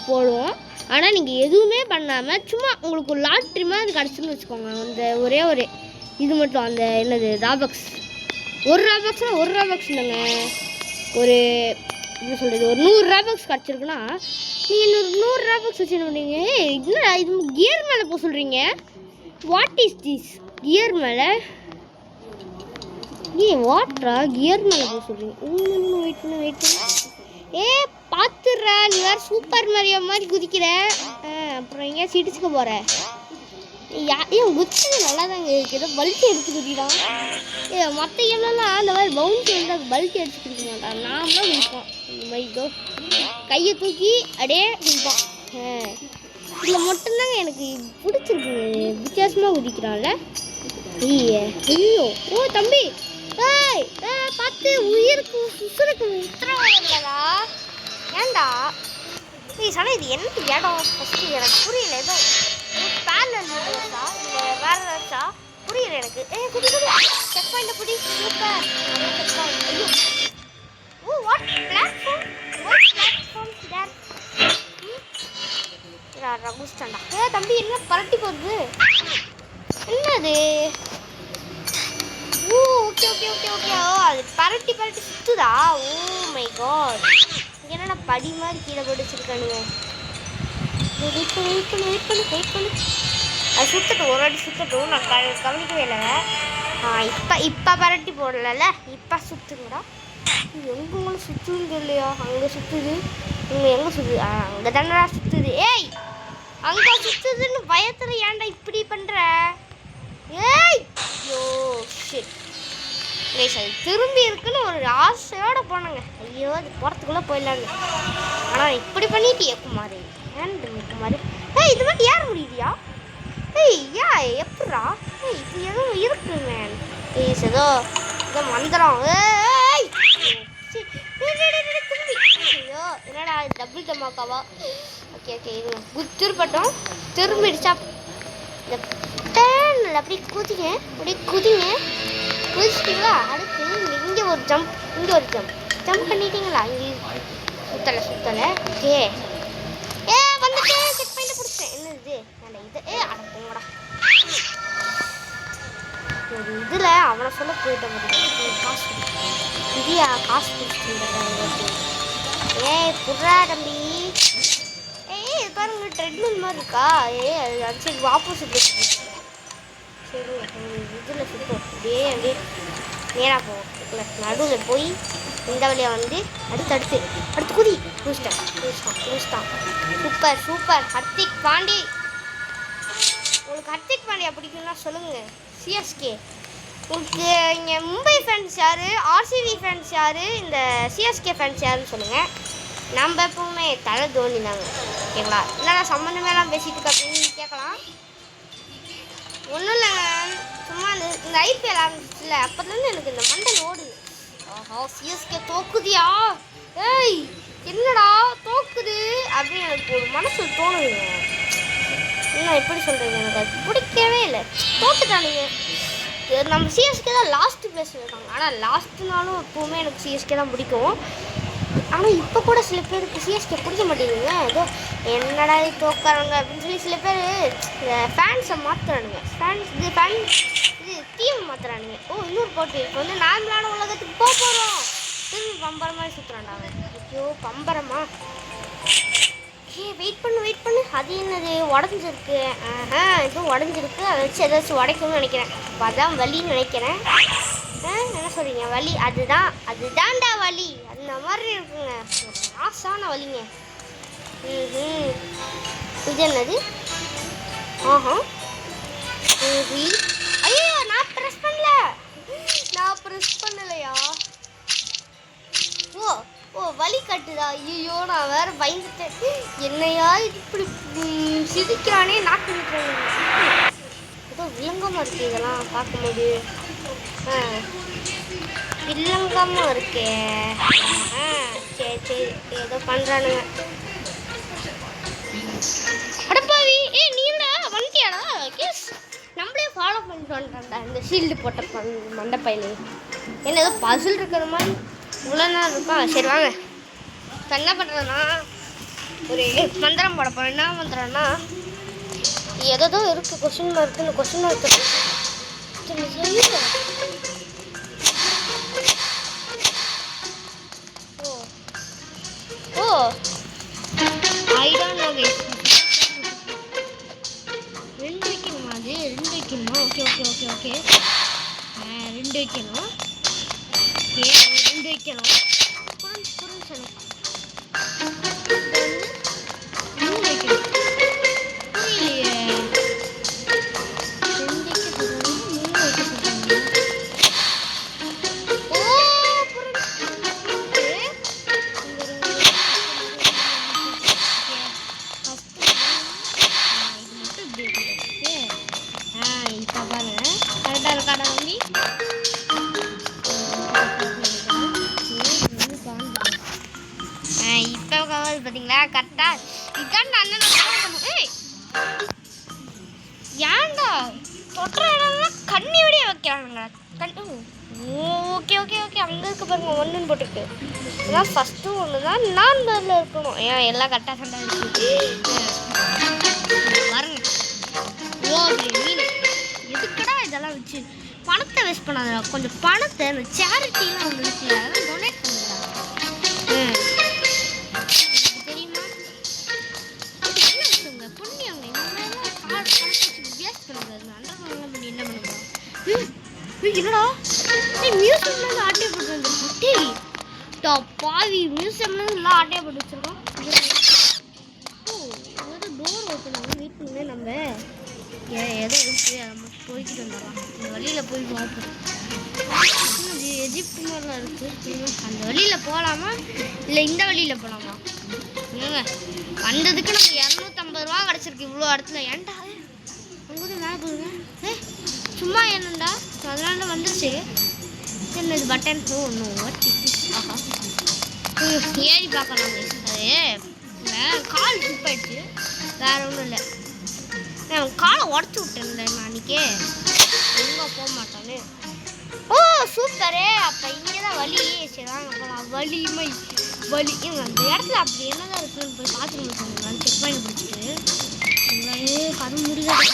[SPEAKER 1] போடுவோம். ஆனால் நீங்கள் எதுவுமே பண்ணாமல் சும்மா உங்களுக்கு ஒரு லாட்ரி மாதிரி கிடச்சுன்னு வச்சுக்கோங்க. அந்த ஒரே ஒரு இது மட்டும், அந்த என்னது ராபாக்ஸ், ஒரு ராபாக்ஸ்னால் ஒரு ராபாக்ஸ் இல்லைங்க, ஒரு என்ன சொல்கிறது, ஒரு 100 ராபாக்ஸ் கிடச்சிருக்குன்னா நீங்கள் 100 ராபாக்ஸ் வச்சு என்ன பண்ணுவீங்க? என்னடா இது கியர் மேலே போக சொல்கிறீங்க? வாட் இஸ் திஸ் கியர் மேலே? வாட்ரா கியர் மேலே போக சொல்கிறீங்க? வெயிட் பண்ணு. பார்த்துடுறா, நீ வேறு சூப்பர் மரியோ மாதிரி குதிக்கிற. அப்புறம் எங்கேயா சிடிச்சுக்க போகிற? ஏன் குதிச்சது நல்லா தாங்க இருக்குது, ஏதோ பல்ட்டி எடுத்து குதிக்கிறான். மற்ற கேம்லாம் அந்த மாதிரி பவுன்ஸ் வந்து அது பல்ட்டி அடிச்சு குடிக்க மாட்டான், நாமளாம் குடிப்போம். இந்த மாதிரி இதோ கையை தூக்கி அப்படியே குடிப்போம். இதில் மட்டும்தாங்க எனக்கு பிடிச்சிருக்கு, வித்தியாசமாக குதிக்கிறான்ல. ஐயோ ஓ தம்பி, பார்த்து உயிருக்கு உசுருக்கு உத்தரவாதம் இல்லைடா. ஏண்டா ஆனால் இது என்ன இடம் ஃபஸ்ட்டு எனக்கு புரியல. ஏதோ பேரலல் யூனிவர்ஸா இல்லை வேற ஏதாச்சா புரியல எனக்கு. குடி செக் பாயிண்ட் புடி, சூப்பர் செக் பாயிண்ட். ஐயோ oh what platform, what platform there. ரகுஸ்டாண்டா. தம்பி என்ன பரட்டி போகுது, என்னது? Oh okay okay okay okay, oh அது பரட்டி சுற்றுதா? ஓ மை காட், என்னடா படி மாதிரி கீழே போட்டுச்சிருக்கானுங்க. வெயிட் பண்ணு அது சுற்றட்டும், ஒரு வாட்டி சுற்றட்டும். நான் கவனிக்கவே இல்லைங்க. இப்போ பரட்டி போடல, இப்போ சுற்றுங்கடா. எங்கே சுற்றுன்னு இல்லையா? அங்கே சுற்றுது, இங்கே எங்கே சுற்றுது? அங்கே தானடா சுற்றுது. ஏய் அங்கே சுற்றுதுன்னு பயத்தில் ஏன்டா இப்படி பண்ணுற? ஏய் ஐயோ ஷிட் கைஸ், அது திரும்பி இருக்குன்னு ஒரு ஆசையோடு போனாங்க. ஐயோ அது போகிறதுக்குள்ளே போயிடலாங்க. ஆனால் இப்படி பண்ணிட்டியே குமார், ஏன் குமார்? இது மட்டும் ஏற முடியுதியா? எப்படா? இது எதுவும் இருக்கு மேன். ஏதோ மந்திரம். ஐயோ என்னடா டபுள் தமாக்காவா? ஓகே இது திருப்பட்டும், திரும்பிடுச்சா? இந்த பேனில் அப்படியே குதிங்க, குதிச்சிட்டிங்களா? அடுத்து இங்கே ஒரு ஜம்ப் பண்ணிட்டீங்களா? இங்கே சுத்தலை. ஓகே வந்துட்டு செக் பண்ணிட்டு பிடிச்சேன். என்னது இது? அட போங்கடா. ஒரு இதில் அவனை சொல்ல போயிட்டேன் காசு இதியா காசு பிடிச்சிட்டு ஏய் புறா தம்பி ஏய் இது பாருங்க ட்ரெட்மில் மாதிரி இருக்கா அது சரி ஆப்போசிட்ல சரி இதில் சுத்தம் அப்படியே நேராக போவோம் நடுவில் போய் இந்த வழியாக வந்து அடுத்து குதி குதிச்சிட்டான் சூப்பர் ஹர்திக் பாண்டி. உங்களுக்கு ஹர்திக் பாண்டியா பிடிக்கும்னா சொல்லுங்கள். சிஎஸ்கே உங்களுக்கு இங்கே மும்பை ஃபேன்ஸ் யார், ஆர்சிபி ஃபேன்ஸ் யார், இந்த சிஎஸ்கே ஃபேன்ஸ் யாருன்னு சொல்லுங்கள். நம்ம எப்பவுமே தலை தோனி தாங்க ஓகேங்களா. இல்லைனா சம்மந்தமேலாம் பேசிட்டு இருக்க அப்படின்னு கேட்கலாம். ஒன்றும் இல்லைங்க சும்மா இந்த ஐபிஎல் ஆரம்பிச்சிச்சுல அப்போதுலேருந்து எனக்கு இந்த மண்டல் ஓடுது. ஆஹா சிஎஸ்கே தோக்குதியா ஏய் என்னடா தோக்குது அப்படின்னு எனக்கு ஒரு மனசு தோணுதுங்க. என்ன எப்படி சொல்கிறீங்க, எனக்கு அது பிடிக்கவே இல்லை. தோத்துட்டானுங்க. நம்ம சிஎஸ்கே தான் லாஸ்ட்டு பிளேஸில் இருக்காங்க. ஆனால் லாஸ்ட்டுனாலும் எப்போவுமே எனக்கு சிஎஸ்கே தான் பிடிக்கும். ஆனால் இப்போ கூட சில பேருக்கு சிஎஸ்கே பிடிக்க மாட்டேங்குதுங்க. ஏதோ என்னடா தோக்காரங்க அப்படின்னு சொல்லி சில பேர் இந்த ஃபேன்ஸை மாற்றுறானுங்க. இது டீம் மாற்றுறானுங்க. இன்னொரு போட்டி இப்போ வந்து நார்மலான உலகத்துக்கு போகிறோம் திரும்பி பம்பரமாக சுற்றுறாண்டாங்க. ஐயோ பம்பரமா வெயிட் பண்ணு. அது என்னது உடஞ்சிருக்கு? இதுவும் உடஞ்சிருக்கு. அதை வச்சு ஏதாச்சும் உடைக்கணும்னு நினைக்கிறேன். அப்போ அதான் வலின்னு நினைக்கிறேன். என்ன சொல்கிறீங்க? வலி அதுதான்டா வலி. அந்த மாதிரி இருக்குங்க. ஆசான வலிங்க. இது என்னது? ஐயோ நான் ப்ரெஸ் பண்ணலையா? ஓ வலி கட்டுதா? ஐயோ நான் வேற பயந்துட்டேன். என்னையா இது இப்படி சிரிக்கிறானே நாக்கு விட்டுறாங்க. ஏதோ விலங்கமாக இருக்குது இதெல்லாம் பார்க்கும்போது. வில்லங்கமாக இருக்கே. சரி ஏதோ பண்ணுறானுங்க. அடப்பாவி நீடா வந்துட்டியாடா? கேஸ் நம்மளே ஃபாலோ பண்ணிட்டு வந்துட்டான்டா இந்த ஷீல்டு போட்ட மண்டப்பையிலே. என்ன ஏதோ பசில் இருக்கிற மாதிரி இவ்வளோ நேரம் இருப்பான். சரி வாங்க இப்போ என்ன பண்ணுறேன்னா ஒரு மந்திரம் போட போகிறேன். என்ன மந்திரம்னா ஏதோ இருக்குது கொஸ்டின் மார்க்கு. இந்த question mark I don't no guys. 2 வைக்கணுமா? அது 2 வைக்கணுமா? ஓகே 2 வைக்கணும். ஓகே 2 வைக்கணும். புரிஞ்சு சொல்லணும். 3 வைக்கணும். புரியலையே. 2 வைக்க சொல்கிறாங்க, 3 வைக்க சொல்கிறாங்க. பார்த்தீங்களா கரெக்டா இதான் அண்ணன் ஏன்டா தொட்டுற இடம்லாம் கண்ணி வழியாக வைக்கிறானுங்க. ஓகே அங்கே இருக்க பாருங்க 1ன்னு போட்டுருக்கு. இதான் ஃபஸ்ட்டு ஒன்று தான் நான் பதில் இருக்கணும். ஏன் எல்லாம் கரெக்டாக சண்டை இருக்கு பாருங்க. மீன் எதுக்கடா இதெல்லாம் வச்சு பணத்தை வேஸ்ட் பண்ணாத. கொஞ்சம் பணத்தை இந்த சேரிட்டிலாம் ஒன்று இருக்குல்ல அதெல்லாம் டொனேட் பண்ணுங்க. என்னடா மியூசியம்ல ஆட்டையை போட்டு வந்துருக்கோம். பாவி மியூசியம்ல எல்லாம் ஆட்டையை போட்டு வச்சிருக்கோம். டோர் ஓப்பன் ஆகும். வெயிட் பண்ணுங்க. நம்ம எதோ இருக்கு அதை மட்டும் போய்கிட்டு வந்துடலாம். இந்த வழியில் போய் பார்ப்போம். அது எஜிப்ட் மாதிரிலாம் இருக்குது. அந்த வழியில் போகலாமா இல்லை இந்த வழியில் போகலாமா? ஏங்க வந்ததுக்கு நமக்கு 250 ரூபா கிடச்சிருக்கு இவ்வளோ இடத்துல. ஏன்டா அங்கே மேலே போடுங்க. சும்மா என்னண்டா அதனால வந்துருச்சு. என்னது பட்டன்? ஆஹா ஏறி பார்க்கலாம். அது கால் ஸ்லிப் ஆயிடுச்சு. வேற ஒன்றும் இல்லை. நான் காலை உடச்சி விட்டேன்ல அன்றைக்கே. எங்கே போக மாட்டானே. சூப்பரே. அப்போ இங்கே தான் வலி. சரி வாங்க போகலாம். வலி அந்த இடத்துல அப்படி என்னதான் இருக்குன்னு போய் பார்த்துட்டு சொல்லுங்க. செக் பண்ணி பிடிச்சிட்டு கரு முடியாது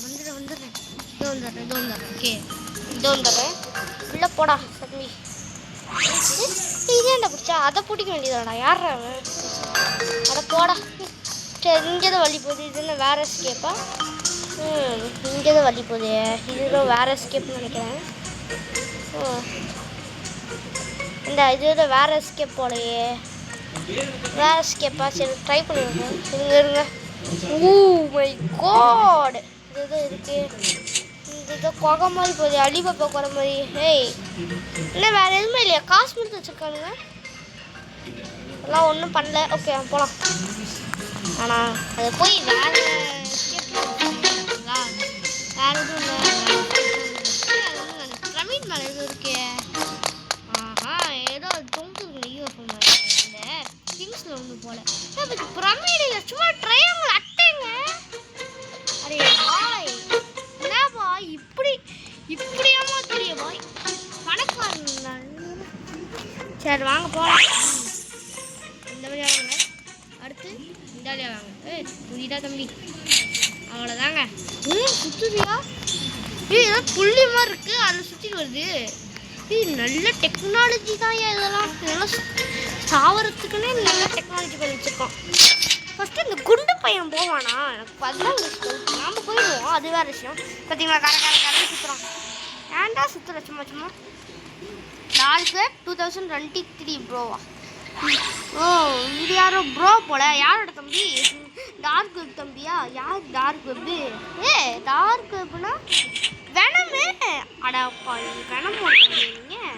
[SPEAKER 1] வந்துட்டு வந்துடுறேன் ஓகே இது வந்துடுறேன் உள்ள போடா தம்பி இதேண்டா பிடிச்சா அதை பிடிக்க வேண்டியதாடா யார் அவன் அதை போடா சரி இங்கே தான் வழி போகுது இது என்ன வேறு எஸ்கேப்பா இங்கே தான் வழி போகுது இதுதான் வேறு எஸ்கேப்னு நினைக்கிறேன் இந்த இது வேறு எஸ்கேப் போலையே வேறு எஸ்கேப்பா சரி ட்ரை பண்ணிடுறேன் இங்கே இருங்க ஓ மை காட் இதுதான் இருக்கு இதுதான் கொகை மாதிரி போகுது அலிபாபா குறை மாதிரி ஏய் இல்லை வேறு எதுவுமே இல்லையா காசு மட்டும் வச்சுருக்கானுங்க அதெல்லாம் ஒன்றும் பண்ணல ஓகே போகலாம் ஆனால் அது போய் வேறு எஸ்கேப்ங்களா வேறு எதுவும் இல்லை பிரமிட் மேலே எதுவும் இருக்கே ஆஹா ஏதோ தொங்குங்க யூஎஃப்ஓ மாதிரி இந்த திங்ஸில் ஒன்று போல பிரமிடில் சும்மா ட்ரையாங்கிள் அட்டைங்க அரே பாய் என்ன பாய் இப்படியாமா தெரிய பாய் பணக்காரன் சரி வாங்க போகலாம் இந்த வழியாக வாங்க அடுத்து இந்த வழியாக வாங்க புரியுதா தம்பி அவ்வளோதாங்க சுற்றுறியா ஏதோ புள்ளி மாதிரி இருக்குது அதில் சுற்றிட்டு வருது நல்ல டெக்னாலஜி தான் இதெல்லாம் சாவறதுக்குன்னே நல்ல டெக்னாலஜி பண்ணி வச்சுருக்கோம் ஃபஸ்ட்டு இந்த குண்டு பையன் போவானா எனக்கு அதுதான் நாம் போயிடுவோம் அது வேறு விஷயம் பார்த்தீங்களா கரை சுற்றுறோம் ஏன்டா சுற்றுற சும்மா டார்க் வெப் 2023 ப்ரோவா ஓ இது யாரோ ப்ரோ போல யாரோட தம்பி டார்க் வெப் தம்பியா யார் டார்க் வெப்பு டார்க் வெப்னா வெனமே அடப்பா வெனமோட தம்பி நீங்கள்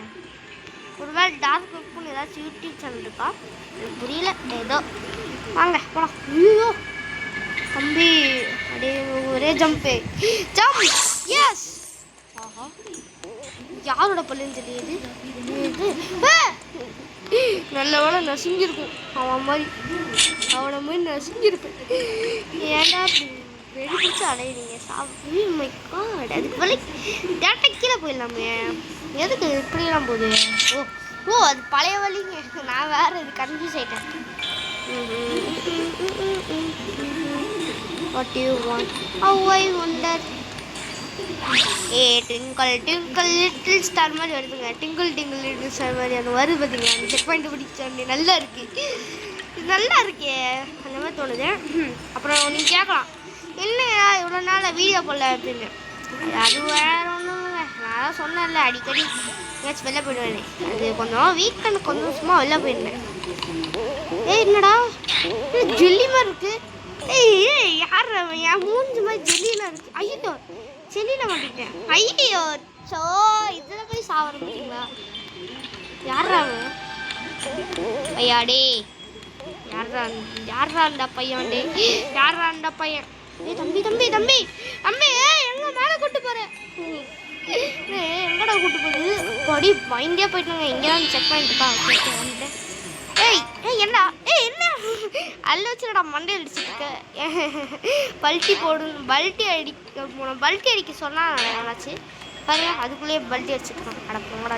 [SPEAKER 1] ஒருவேளை டார்க் வெப்புன்னு ஏதாச்சும் யூடியூப் சேனல் இருக்கா எனக்கு புரியல ஏதோ வாங்க போகலாம் ஐயோ தம்பி அப்படியே ஒரே ஜம்பு ஜம்ப் எஸ் ஆஹா யாரோட பல்லுன்னு தெரியுது நல்ல வேலை நசுங்கியிருக்கும் அவனை மாதிரி நசுங்கியிருப்பேன் ஏன்டா வெடி பிடிச்சி அடையிறீங்க சாப்பிட்டு அதுக்கு வேலை டேட்டா கீழே போயிடலாமே எதுக்கு இப்படிலாம் போகுது ஓ அது பழைய வழிங்க நான் வேறு இது கன்ஃபியூஸ் ஆகிட்டேன் what you want how I wonder twinkle twinkle little star மாதிரி வருதுங்க டிங்கிள் லிட்டில் ஸ்டார் மாதிரி அது வருது பார்த்தீங்களா அந்த செக் பாயிண்ட் பிடிச்சோன்னே நல்லா இருக்குது இது நல்லா இருக்கே அந்த மாதிரி தோணுது அப்புறம் நீங்கள் கேட்கலாம் என்னையா இவ்வளோ நாள் வீடியோ போடல அப்படின்னு அது வேறு ஒன்றும் இல்லை நான் தான் சொன்னேன்ல அடிக்கடி எங்கேயாச்சும் வெளில போயிடுவேனே அது கொஞ்சம் வீக்கெண்டு கொஞ்சம் சும்மா வெளில போயிருந்தேன் என்னடா ஜெல்லி மாதிரி இருக்குது யார் என் மூஞ்சி மாதிரி ஜெல்லிலாம் இருக்குது ஐயோ செல்லியில் மாட்டிக்கிட்டேன் ஐயோ சோ இதில் போய் சாவர பார்த்தீங்களா யாரா ஐயாடே யாராண்டா பையன் யாராண்டா பையன் தம்பி எங்க மேலே கூட்டு போகிறேன் எங்கடா கூட்டு போகுது படி பயந்தே போயிட்டாங்க எங்கேயாவது செக் பண்ணிட்டுப்பா வந்துட்டேன் என்ன அல்ல வச்சுடா மண்டை அடிச்சுருக்க பல்ட்டி அடிக்க சொன்னால் நல்லாச்சு பாருங்க அதுக்குள்ளேயே பல்ட்டி அடிச்சுருக்கான் அட போங்கடா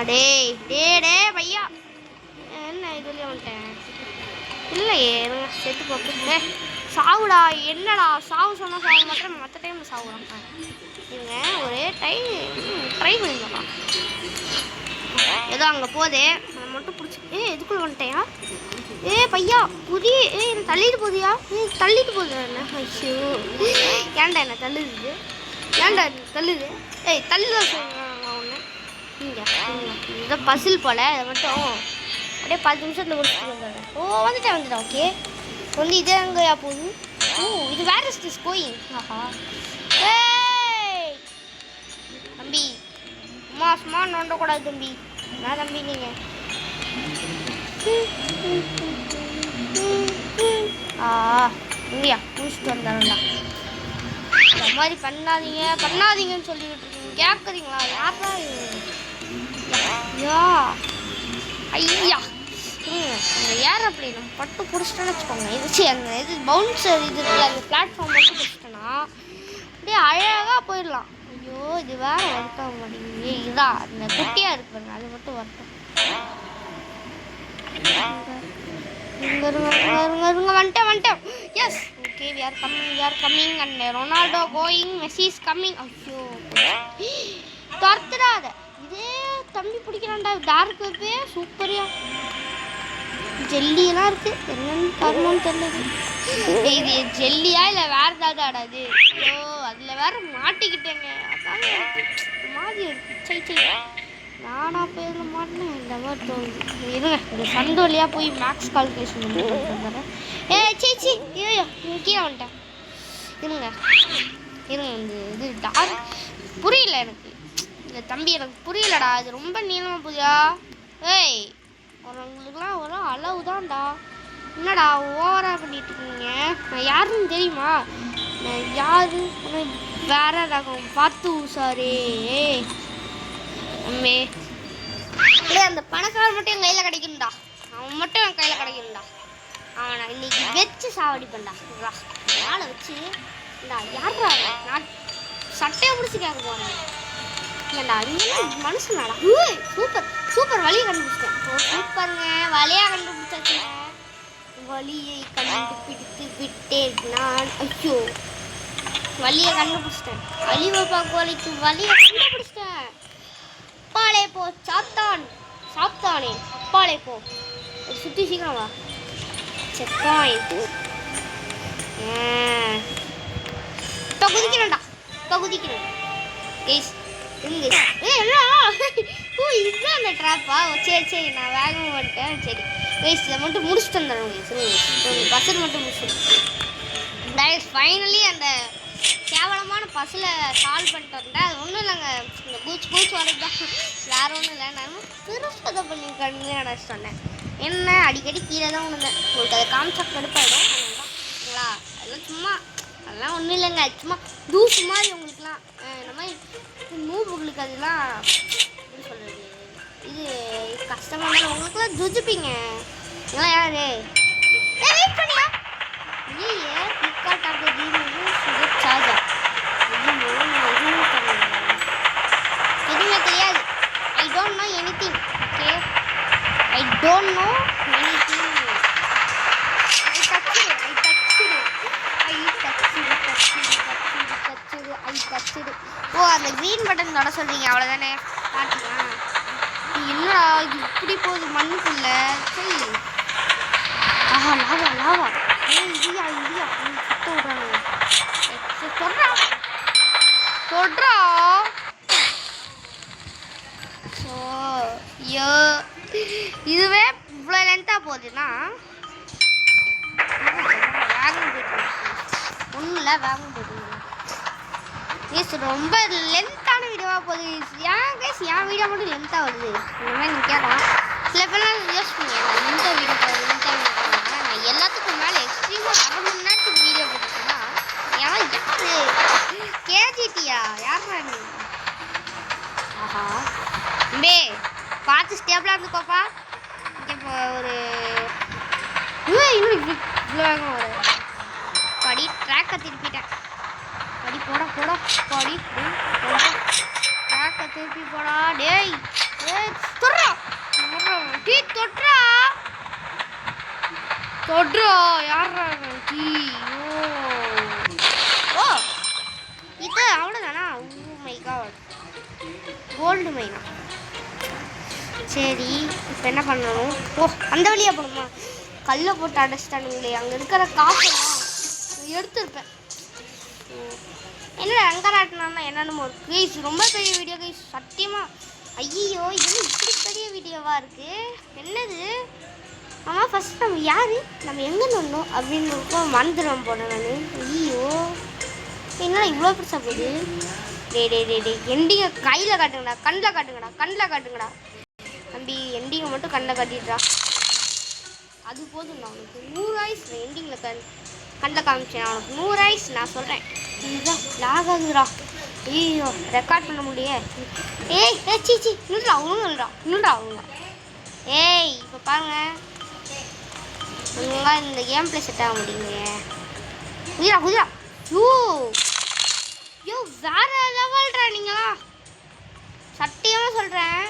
[SPEAKER 1] டே பையா என்ன இதுலேயே வந்துட்டேன் இல்லையே செத்து போட்டு சாவுடா என்னடா சாவு சொன்னால் சாவு மாட்டேன் மற்ற டைமில் சாவுடாங்க இவங்க ஒரே டைம் ட்ரை பண்ணிடலாம் ஏதோ அங்கே போதே அதை மட்டும் பிடிச்சி எதுக்குள்ள வந்துட்டேயா பையா புதிய என்ன தள்ளிட்டு போதியா தள்ளிட்டு போகுது என்ன ஐயோ ஏன்டா என்ன தள்ளுது ஏன்டா தள்ளுது தள்ளுதான் சொல்லுங்க ஒன்று இங்கே இதை பசில் போல் அதை மட்டும் அப்படியே 10 நிமிஷத்தில் முடிச்சுட்டு வந்துடுறேன் வந்துட்டேன் ஓகே வந்து இதே எங்கேயா போகுது இது வேர் இஸ் திஸ் கோயிங் ஆஹா தம்பி சும்மா நோண்டக்கூடாது தம்பி நான் தம்பி நீங்கள் இங்கேயா முடிச்சுட்டு வந்தாருண்டா இந்த மாதிரி பண்ணாதீங்கன்னு சொல்லிக்கிட்டு இருக்கீங்க கேட்குறீங்களா யாரா ஐயா அந்த ஏரோப்ளேன் நம்ம பட்டு பிடிச்சிட்டோன்னு வச்சுக்கோங்க இது அந்த இது பவுன்சர் இது இருக்குல்ல அந்த பிளாட்ஃபார்ம் மட்டும் பிடிச்சிட்டோன்னா அப்படியே அழகாக போயிடலாம் ஐயோ இது வேறு வரட்ட மாட்டேங்குது இதுதான் அந்த குட்டியாக இருக்குங்க அது மட்டும் வரட்டும் இங்கே வந்துட்டேன் S okay we are coming and Ronaldo going Messi is coming ஐயோ துரத்துடாத இதே தம்பி பிடிக்கிறான்டா டார்க் வெப்பே சூப்பரியா ஜெல்லியெல்லாம் இருக்கு என்னன்னு தரணும்னு தெரியல இது ஜெல்லியா இல்லை வேற ஏதாவது ஆடாது ஐயோ அதில் வேற மாட்டிக்கிட்டேங்க அதாங்க மாதிரி இருக்கு சை சை நானா பேரில் மாட்டினேன் இந்த மாதிரி தோணுது இருங்க இந்த சந்தோலியாக போய் மேக்ஸ் கால்குலேஷன் பண்ணிட்டு ஏ சீச்சி ஐயோ கீழே வந்துட்டேன் இருங்க இந்த இது டார்க் புரியல எனக்கு இந்த தம்பி எனக்கு புரியலடா இது ரொம்ப நீளமாக புரியா ஏய் உங்களுக்குலாம் ஒரு அளவு தான்டா என்னடா ஓவராக பண்ணிட்டு இருக்கீங்க நான் யாருன்னு தெரியுமா நான் யாரு வேற ரகம் பார்த்து உசாரே அம்மே அந்த பணக்காரன் மட்டும் என் கையில் கிடைக்கணும்டா அவன் மட்டும் என் கையில் கிடைக்கணும்டா அவனை இன்னைக்கு வச்சு சாவடிப்பேன்டா யாரை வச்சு இந்தா யாரா நான் சட்டையை பிடிச்சி கேட்க போகிறேன் இல்லைண்டா இங்கே மனுஷனாடா சூப்பர் சூப்பர் வழியை கண்டுபிடிச்சிட்டேன் சூப்பருங்க வழியாக கண்டுபிடிச்சாச்சு வழியை கண்டுபிடித்து விட்டேன் நான் ஐயோ வழியை கண்டுபிடிச்சிட்டேன் வழிவை பார்க்க வழிக்கு வழியை கண்டுபிடிச்சிட்டேன் அப்பாலே போ சாப்பிட்டானே அப்பாலே போ சுற்றி சீக்கிரம் வா செக் பாயிண்ட் இப்போ குதிக்கிறேன்டா இப்போ குதிக்கிறேன் கேஸ் இதுதான் அந்த ட்ராப்பா சரி நான் வேகமாக வந்துட்டேன் சரி கைஸ் இதை மட்டும் முடிச்சுட்டு வந்துடுறேன் பஸ்ஸில் மட்டும் முடிச்சுட்டு ஃபைனலி அந்த கேவலமான பஸ்ஸில் சால்வ் பண்ணிட்டு வந்தேன் அது ஒன்றும் இல்லைங்க இந்த பூச் வரது தான் வேறு ஒன்றும் இல்லை நான் பெருசாக தான் பண்ணியிருக்கேன்னு நினச்சி சொன்னேன் என்ன அடிக்கடி கீழே தான் விழுந்தேன் உங்களுக்கு அதை காமிச்சா கடுப்பாயிடும் சரிங்களா அதெல்லாம் சும்மா அதெல்லாம் ஒன்றும் இல்லைங்க சும்மா தூசு மாதிரி உங்களுக்குலாம் இந்த மாதிரி நூபுகளுக்கு அதெல்லாம் எப்படி சொல்கிறது இது கஷ்டமாக உங்களுக்குலாம் ஜுஜிப்பீங்க இதெல்லாம் யாரு வெயிட் பண்ணியா இல்லையே Flipkart of the zero charger எதுவுமே தெரியாது I don't know anything okay I don't know anything oh அந்த க்ரீன் பட்டன் தொட சொல்றீங்க அவ்வளோதானே பார்த்துக்கலாம் என்னடா இது இப்படி போகுது மண்ணுக்குள்ள சரி ஆஹா லாவா இந்தியா சுத்த விடுறாங்க தொடுறா ஸோ ஐயோ இதுவே இவ்வளோ லென்த்தாக போகுதுன்னா வேகம் போயிட்டு ஒன்றும் இல்லை வேகம் போயிட்டு ரொம்ப லென்த்தான வீடியோவாக போகுது என் வீடியோ மட்டும் லென்த்தாக வருது இந்த மாதிரி நீங்கள் கேட்கலாம் சில பேர்லாம் யோசிப்பீங்க இந்த வீடியோ நான் எல்லாத்துக்கும் மேலே எக்ஸ்ட்ரீமாக 1/2 மணி நேரத்துக்கு வீடியோ போட்டுருக்கேன்னா யார் கேஜிடியா யாரா நீ ஆஹா பே பார்த்து ஸ்டேபிளாக இருந்துக்கோப்பா இங்கே இப்போ ஒரு இன்னும் இவ்வளோ வேகம் வரும் படி ட்ராக்கை திருப்பிட்டேன் படி போடா படி போடா ட்ராக்கை திருப்பி போடா டேய் தொடுறா டீ தொடுறா யாரா டீ ஓ இது அவ்வளோதானா ஓ மை காட் கோல்டு மைனா சரி இப்போ என்ன பண்ணணும் ஓ அந்த வழியாக போகணுமா கல்லை போட்டு அடைச்சிட்டானுங்களே அங்கே இருக்கிற காசெல்லாம் எடுத்துருப்பேன் என்னடா ரங்கராட்டினா என்னென்னமோ கைஸ் ரொம்ப பெரிய வீடியோ கைஸ் சத்தியமாக ஐயோ இது இப்படி பெரிய வீடியோவாக இருக்குது என்னது ஆமாம் ஃபஸ்ட் நம்ம யார் நம்ம எங்கேருந்து வந்தோம் அப்படின்னு மறந்துடுவோம் போனேன் நான் ஐயோ என்னடா இவ்வளோ பெருசாக போகுது டே எண்டிங்கை கையில் காட்டுங்கடா கண்ணில் காட்டுங்கடா தம்பி எண்டிங்கை மட்டும் கண்ணில் காட்டிடுறா அது போதும்ண்ணா உனக்கு 100 ஆயிஸ் நான் எண்டிங்கில் கண்ணில் காமிச்சேன் அவனுக்கு 100 ஆயிஸ் நான் சொல்கிறேன் இதுதான் லாக் ஆகுதுடா ஐயோ ரெக்கார்ட் பண்ண முடியே ஏய் சீச்சி நில்றா அவங்க ஏய் இப்போ பாருங்க ஒழுங்கா இந்த கேம் பிளே செட் ஆக முடியுங்க குதிரா யோ வேற லெவல்ரா நீங்களா சத்தியமாக சொல்கிறேன்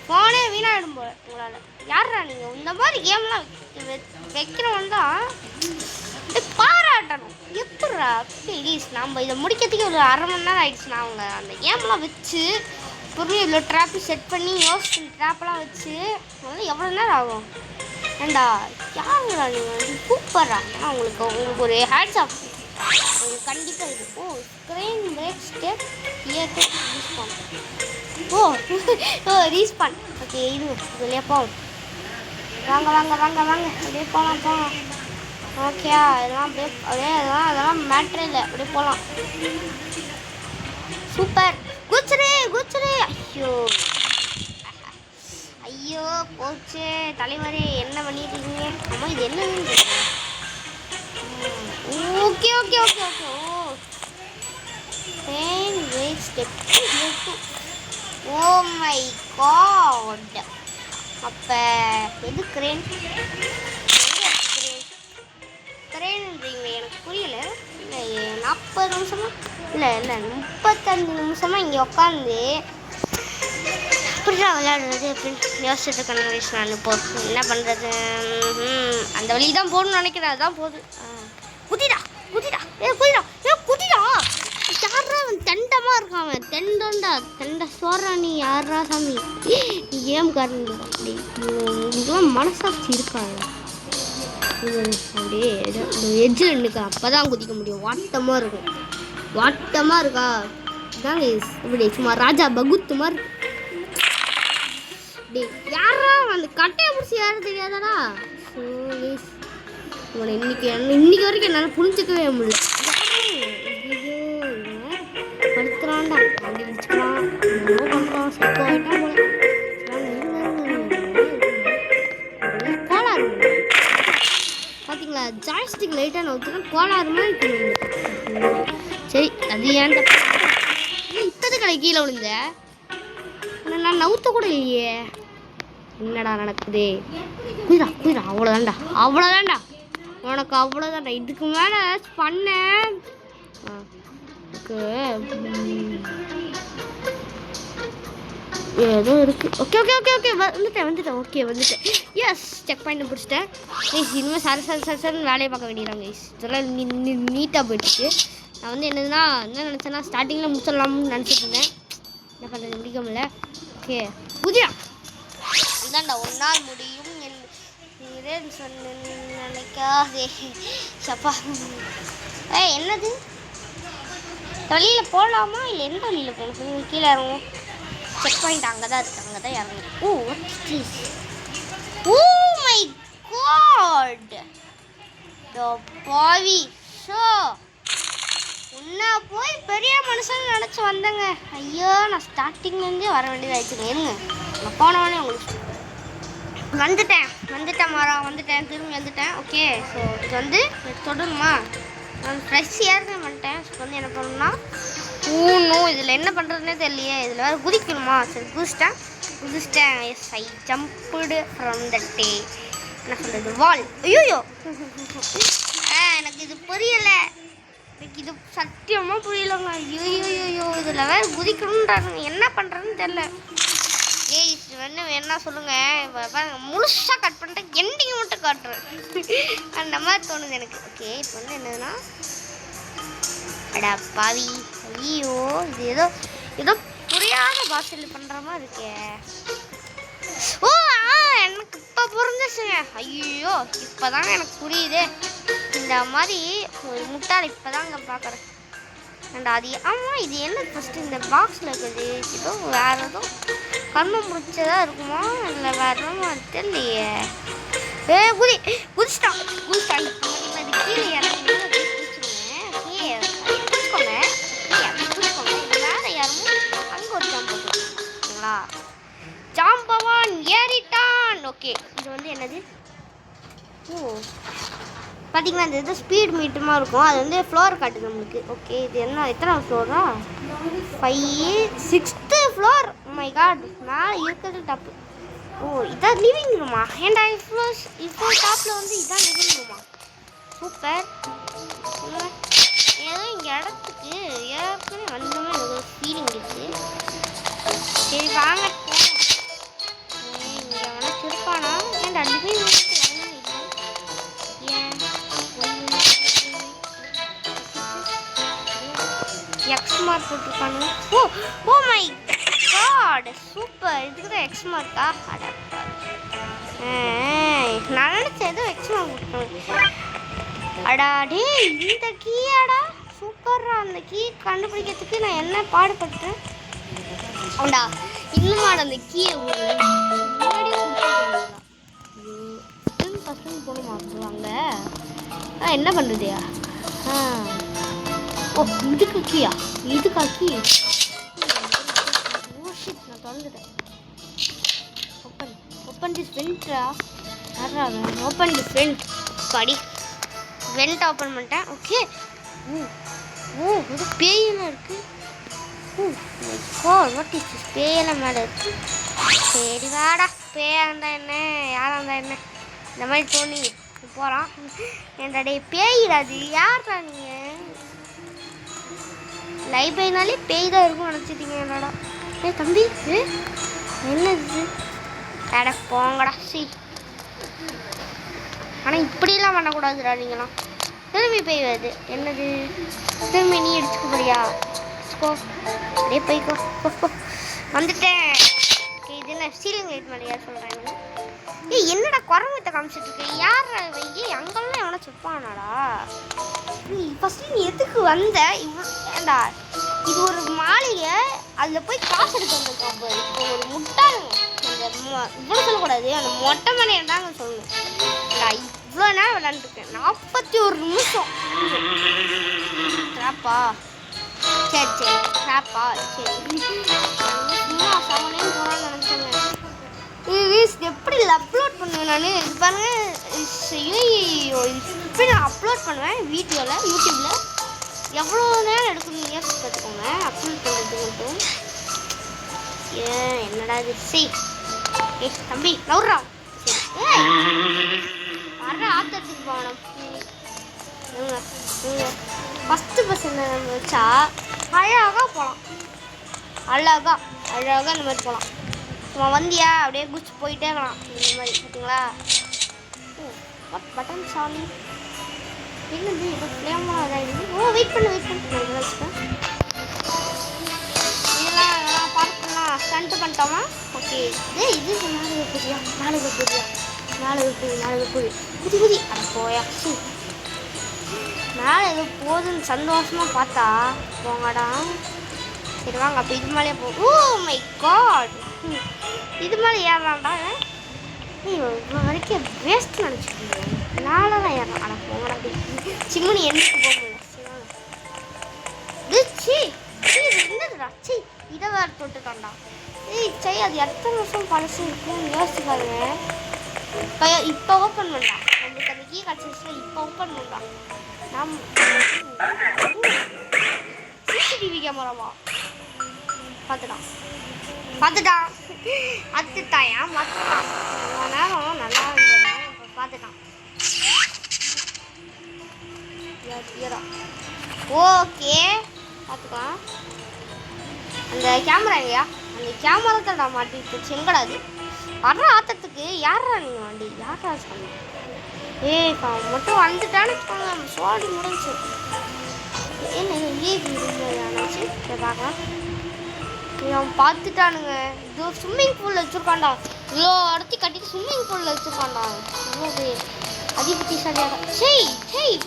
[SPEAKER 1] ஃபோனே வீணாகிடும் போல உங்களால் யாரா நீங்கள் இந்த மாதிரி கேம்லாம் வைக்கிறவன் தான் பாரா காட்டணும் எப்படா ப்ளீஸ். நம்ம இதை முடிக்கிறதுக்கு ஒரு அரை மணி நேரம் ஆயிடுச்சுண்ணா. அவங்க அந்த கேம்லாம் வச்சு பொறுமையாக இவ்வளோ ட்ராப்பு செட் பண்ணி யோசிச்சு ட்ராப்லாம் வச்சு அதெல்லாம் எவ்வளோ நேரம் ஆகும்? ஏண்டா யாருங்களா நீங்கள் வந்து சூப்பரா. ஏன்னா உங்களுக்கு ஒரு ஹேண்ட்ஸ் ஆஃப் உங்களுக்கு கண்டிப்பாக இருக்கும். ஸ்க்ரீன் பிரேக் ஸ்டெப் ஏற்று ரீஸ்பான். ஓ ரீஸ்பான். ஓகே இது வெளியே போவோம். வாங்க வாங்க வாங்க வாங்க அப்படியே போகலாம். ஓகே இதெல்லாம் அப்படியே அதெல்லாம் மேட்ரே இல்லை, அப்படியே போகலாம். சூப்பர். குச்சிரே ஐயோ போச்சு தலைவரே. என்ன பண்ணிட்டு இருக்கீங்க? ஆமாம் இது என்னன்னு okay oh step. Oh my god. அப்போ எது கிரேன் கிரேன்றீங்களே? எனக்கு புரியல. இல்லை 40 நிமிஷமா இல்லை 35 நிமிஷமாக இங்கே உட்காந்து இப்படிதான் விளையாடுறது அப்படின்னு யோசிச்சுட்டு இருக்கேன். நான் இப்போ என்ன பண்ணுறது? அந்த வழி தான் போகணும்னு நினைக்கிறேன். அதுதான் போகுது. குதிடா யாரா அவன் தெண்டமாக இருக்கான். அவன் தெண்ட சோறா. நீ யாரா சாமி? நீ ஏம் காரணம் அப்படி உங்களுக்குலாம் மனசாட்சி இருக்காங்க. அப்படியே எஜ்ஜில் நிற்க அப்போ தான் குதிக்க முடியும். வாட்டமாக இருக்கா இதாங்க இப்படி சும்மா ராஜா பகுத்து மாதிரி. யாரா அந்த கட்டையை பிடிச்சி யாரும் தெரியாதாடா? இவனை இன்னைக்கு வரைக்கும் என்னால் புரிஞ்சிக்கவே முடியல. படுத்துறான்டா அப்படி வச்சுக்கிறான். பண்ணுறான் சைக்கோ ஆகிட்டான் போல. கோளாறு பார்த்தீங்களா? ஜாய்ஸ்டிக் லைட்டாக நோக்கினா கோளாறு மாதிரி இருக்கு. சரி அது ஏன் இப்போது கடை கீழே விழுந்த நான் நவுத்த கூட இல்லையே. என்னடா நடக்குது? குயிரா அவ்வளோதான்டா உனக்கு அவ்வளோதான்டா. இதுக்கு மேலே பண்ண ஏதோ இருக்குது. ஓகே வந்துட்டேன். எஸ் செக் பாயிண்ட் பிடிச்சிட்டேன். இனிமேல் சரன்னு வேலையை பார்க்க வேண்டியதாங்க. இதெல்லாம் நீட்டாக போயிட்டுருக்கு. நான் வந்து என்ன நினச்சேன்னா ஸ்டார்டிங்கில் முடிச்சிடலாம்னு நினச்சிட்டு இருந்தேன். என்ன பண்ணுறது முடிக்க முடியல. ஓகே புதியா இதாண்டா ஒரு நாள் முடியும் சொன்ன நினைக்காதே சப்பா. என்னது வழியில் போகலாமா இல்லை எந்த வழியில் போகணும்? கீழே இறங்கும். செக் பாயிண்ட் அங்கே தான் இறங்கும். ஓ மை காட் பாவி ஷோ உன்னை போய் பெரிய மனுஷன் நினச்சி வந்தேங்க. ஐயோ நான் ஸ்டார்டிங்லேருந்தே வர வேண்டியதாகிடுச்சுங்க. இருங்க நான் போனவொடனே உங்களுக்கு வந்துட்டேன் திரும்பி வந்துட்டேன். ஓகே ஸோ இது வந்து தொடருமா? நான் ஃப்ரெஷ் ஏற்கனவே பண்ணிட்டேன். ஸோ வந்து என்ன பண்ணணும்னா இதில் என்ன பண்ணுறதுனே தெரியலையே. இதில் வேறு குதிக்கணுமா? சரி குதிச்சிட்டேன். Yes I jumped from the day. என்ன சொல்கிறது வால். ஐயோ எனக்கு இது புரியலை. எனக்கு இது சத்தியமாக புரியலைங்க. ஐயோ இதில் வேறு குதிக்கணுன்றாங்க. என்ன பண்ணுறதுன்னு தெரில. இது வந்து வேணா சொல்லுங்கள். இப்போ முழுசாக கட் பண்ணிட்டேன். எண்டிங் மட்டும் காட்டுறேன். அந்த மாதிரி தோணுது எனக்கு. ஓகே இப்போ வந்து என்னதுன்னா அடா பாவி. ஐயோ இது ஏதோ புரியாத பாஷையில் பண்ணுற மாதிரி இருக்கே. ஓ எனக்கு இப்போ புரிஞ்சிச்சுங்க. ஐயோ இப்போ தாங்க எனக்கு புரியுது. இந்த மாதிரி ஒரு முட்டாள் இப்போ தாங்க பார்க்குறேன். அண்ட் அது ஆமாம் இது என்ன ஃபஸ்ட்டு இந்த பாக்ஸில் இருக்குது? ஏதோ வேறு ஏதோ கண்ணு முடிச்சதாக இருக்குமா இல்லை வேறு மாதிரி தெரியலையே. குதிச்சிட்டான் இது கீழே இறங்கி குதிச்சுக்கோங்க. இது வேறு யாரும் அங்கே ஒரு ஜாம்பு ஓகேங்களா? ஜாம்பவான் ஏறிட்டான். ஓகே இது வந்து என்னது? பார்த்தீங்கன்னா இந்த இது ஸ்பீட் மீட்டமாக இருக்கும். அது வந்து ஃப்ளோர் காட்டுது நம்மளுக்கு. ஓகே இது என்ன எத்தனை Flora? 6th floor. My God மேலே இருக்கிறது டப்பு. இதான் லிவிங் ரூமா? ஏன்டா இப்போ டாப்பில் வந்து இதான் லிவிங் ரூமா? சூப்பர். ஏதோ இங்கே இடத்துக்கு ஏற்கனவே வந்தோமே எனக்கு ஒரு ஃபீலிங் இருக்குது. சரி வாங்க இங்கே வேணா திருப்பானா? ஏன்டா லிவிங் ரூம் மார்க் போட்டிருக்கானு. Oh oh my god super. இதுக்கு தான் எக்ஸ் மார்க்கா? நான் நினச்சேன் ஏதோ எக்ஸ் மார்க் போட்டுருக்காங்க. அடா டே இந்த கீயாடா சூப்பர்ரா. அந்த கீ கண்டுபிடிக்கிறதுக்கு நான் என்ன பாடுபட்டேன். அண்டா இன்னும் அந்த கீயை முன்னாடியே ஃபஸ்ட்டு போகணுமா அங்கே? என்ன பண்ணுறதுயா? ஓ இதுக்கு கீயா? இதுக்கா கீ? ஓ ஷிட் நான் திறந்துட்டேன். ஓப்பன் ஓப்பன் திஸ் வெண்ட்ரா. யாரா ஓப்பன் திஸ் வெண்ட். படி வெண்ட் ஓப்பன் பண்ணிட்டேன். ஓகே. ஓ ஓ இது பேயெல்லாம் இருக்குது. What is this? பேயெல்லாம் மேலே இருக்கு. சரி வாடா. பேயா இருந்தால் என்ன யாராக இருந்தால் என்ன இந்த மாதிரி தோணி போகிறான். என்டா டே பேயிடாது. யாரா நீங்கள்? லைப்ரரினாலே பேய் தான் இருக்கும்னு நினச்சிட்டீங்க என்னடா? தம்பி என்னது? அட போங்கடா. சி ஆனால் இப்படிலாம் பண்ணக்கூடாதுடா நீங்களாம். திரும்பி பேய் வருது. என்னது? திரும்பி நீ அடிச்சுக்க போறியா? அடிச்சுக்கோ. அப்படியே போய்க்கோ. வந்துட்டேன். இது என்ன சீலிங் லைட் மேலே யார் சொல்கிறாங்க? என்னடா குரங்கத்தை காமிச்சிட்டு இருக்கு? யார் வையே? அங்கெல்லாம் எவனா சுப்பானாடா? நீ ஃபஸ்ட்டு நீ எதுக்கு வந்த? ஏண்டா இது ஒரு மாளிகை. அதில் போய் காசு எடுக்க வந்திருக்கான் பாரு. இப்போ ஒரு முட்டாளுங்க அந்த இவ்வளோ சொல்லக்கூடாது. அந்த மொட்டை மணியை தாங்க சொல்லணும். இவ்வளோ நேரம் விளாண்டுருக்கேன். 41 நிமிஷம். ட்ராப்பா? சரி சரி ட்ராப்பா? சரி சும்மா சவனையும் போகிறான்னு நினச்சேங்க. எப்படி அப்லோட் பண்ணுவேன் நான்? இது பாருங்க. இப்போ நான் அப்லோட் பண்ணுவேன் வீடியோவில் யூடியூப்பில். எவ்வளோ நேரம் எடுக்கணும் யோசிச்சு பார்த்துக்கோங்க அப்லோட் பண்ணுறது மட்டும். என்னடா இது? சரி தம்பி நவுறா. சரி வர்ற ஆத்தத்துக்கு போகணும். ஃபஸ்ட்டு பர்சன் வச்சா அழகாக போகலாம். அழகாக இந்த மாதிரி போகலாம். நம்ம வந்தியா அப்படியே குச்சி போயிட்டே இருக்கலாம் இந்த மாதிரி. பார்த்தீங்களா? பட்டன் சாலி என்னது? இப்போ ஃப்ளேமாக இதாகிடுது. ஓ வெயிட் பண்ணு வச்சுக்கேன். இதெல்லாம் பார்க்கலாம். ஸ்டண்ட் பண்ணிட்டோமா? ஓகே. இது நாலு புதி அது போயா. மேலே ஏதோ போதுன்னு சந்தோஷமாக பார்த்தா போங்கடா. சரி வாங்க அப்போ இது மேலேயே போ. ஓ மை காட் இது மேலே ஏறலாம்டா. இவ்வளோ வரைக்கும் வேஸ்ட்டு நினச்சிக்கோங்க. மேலே தான் ஏறலாம். ஆனால் போங்கடா சிம்முனி என்னைக்கு போக முடியல. இது என்னதுடா? இதை வேறு தொட்டுக்காண்டா. அது எத்தனை வருஷம் பழசு இருக்குன்னு யோசிச்சு பாருங்க. இப்போ ஓப்பன் பண்ணலாம். நம்மளுக்கு அந்த கீ கிடச்சிருச்சுன்னா இப்போ ஓப்பன் பண்ணலாம். சிசிடிவி கேமராவா? பார்த்துட்டான் அத்துட்டாயா? பார்த்துட்டான். நேரம் நல்லா இருந்தது. இப்போ பார்த்துட்டான். ஓகே பார்த்துக்கலாம். அந்த கேமரா இல்லையா? அந்த கேமரா தான் நான் மாட்டிட்டு செங்கடாது. வர்ற ஆத்தத்துக்கு யாரா நீங்கள் வண்டி? யாரா சொன்னேன்? மட்டும் வந்துட்டான்னு வச்சுக்கோங்க. சோடி முடிஞ்சு. ஏன்னாச்சு பார்க்கலாம். அவன் பார்த்துட்டானுங்க. இது ஒரு ஸ்விம்மிங் பூலில் வச்சுருக்காண்டா. இவ்வளோ அடத்தி கட்டிட்டு ஸ்விம்மிங் பூலில் வச்சுருக்காண்டா. இவ்வளோ அதிபுத்திசாலியாக.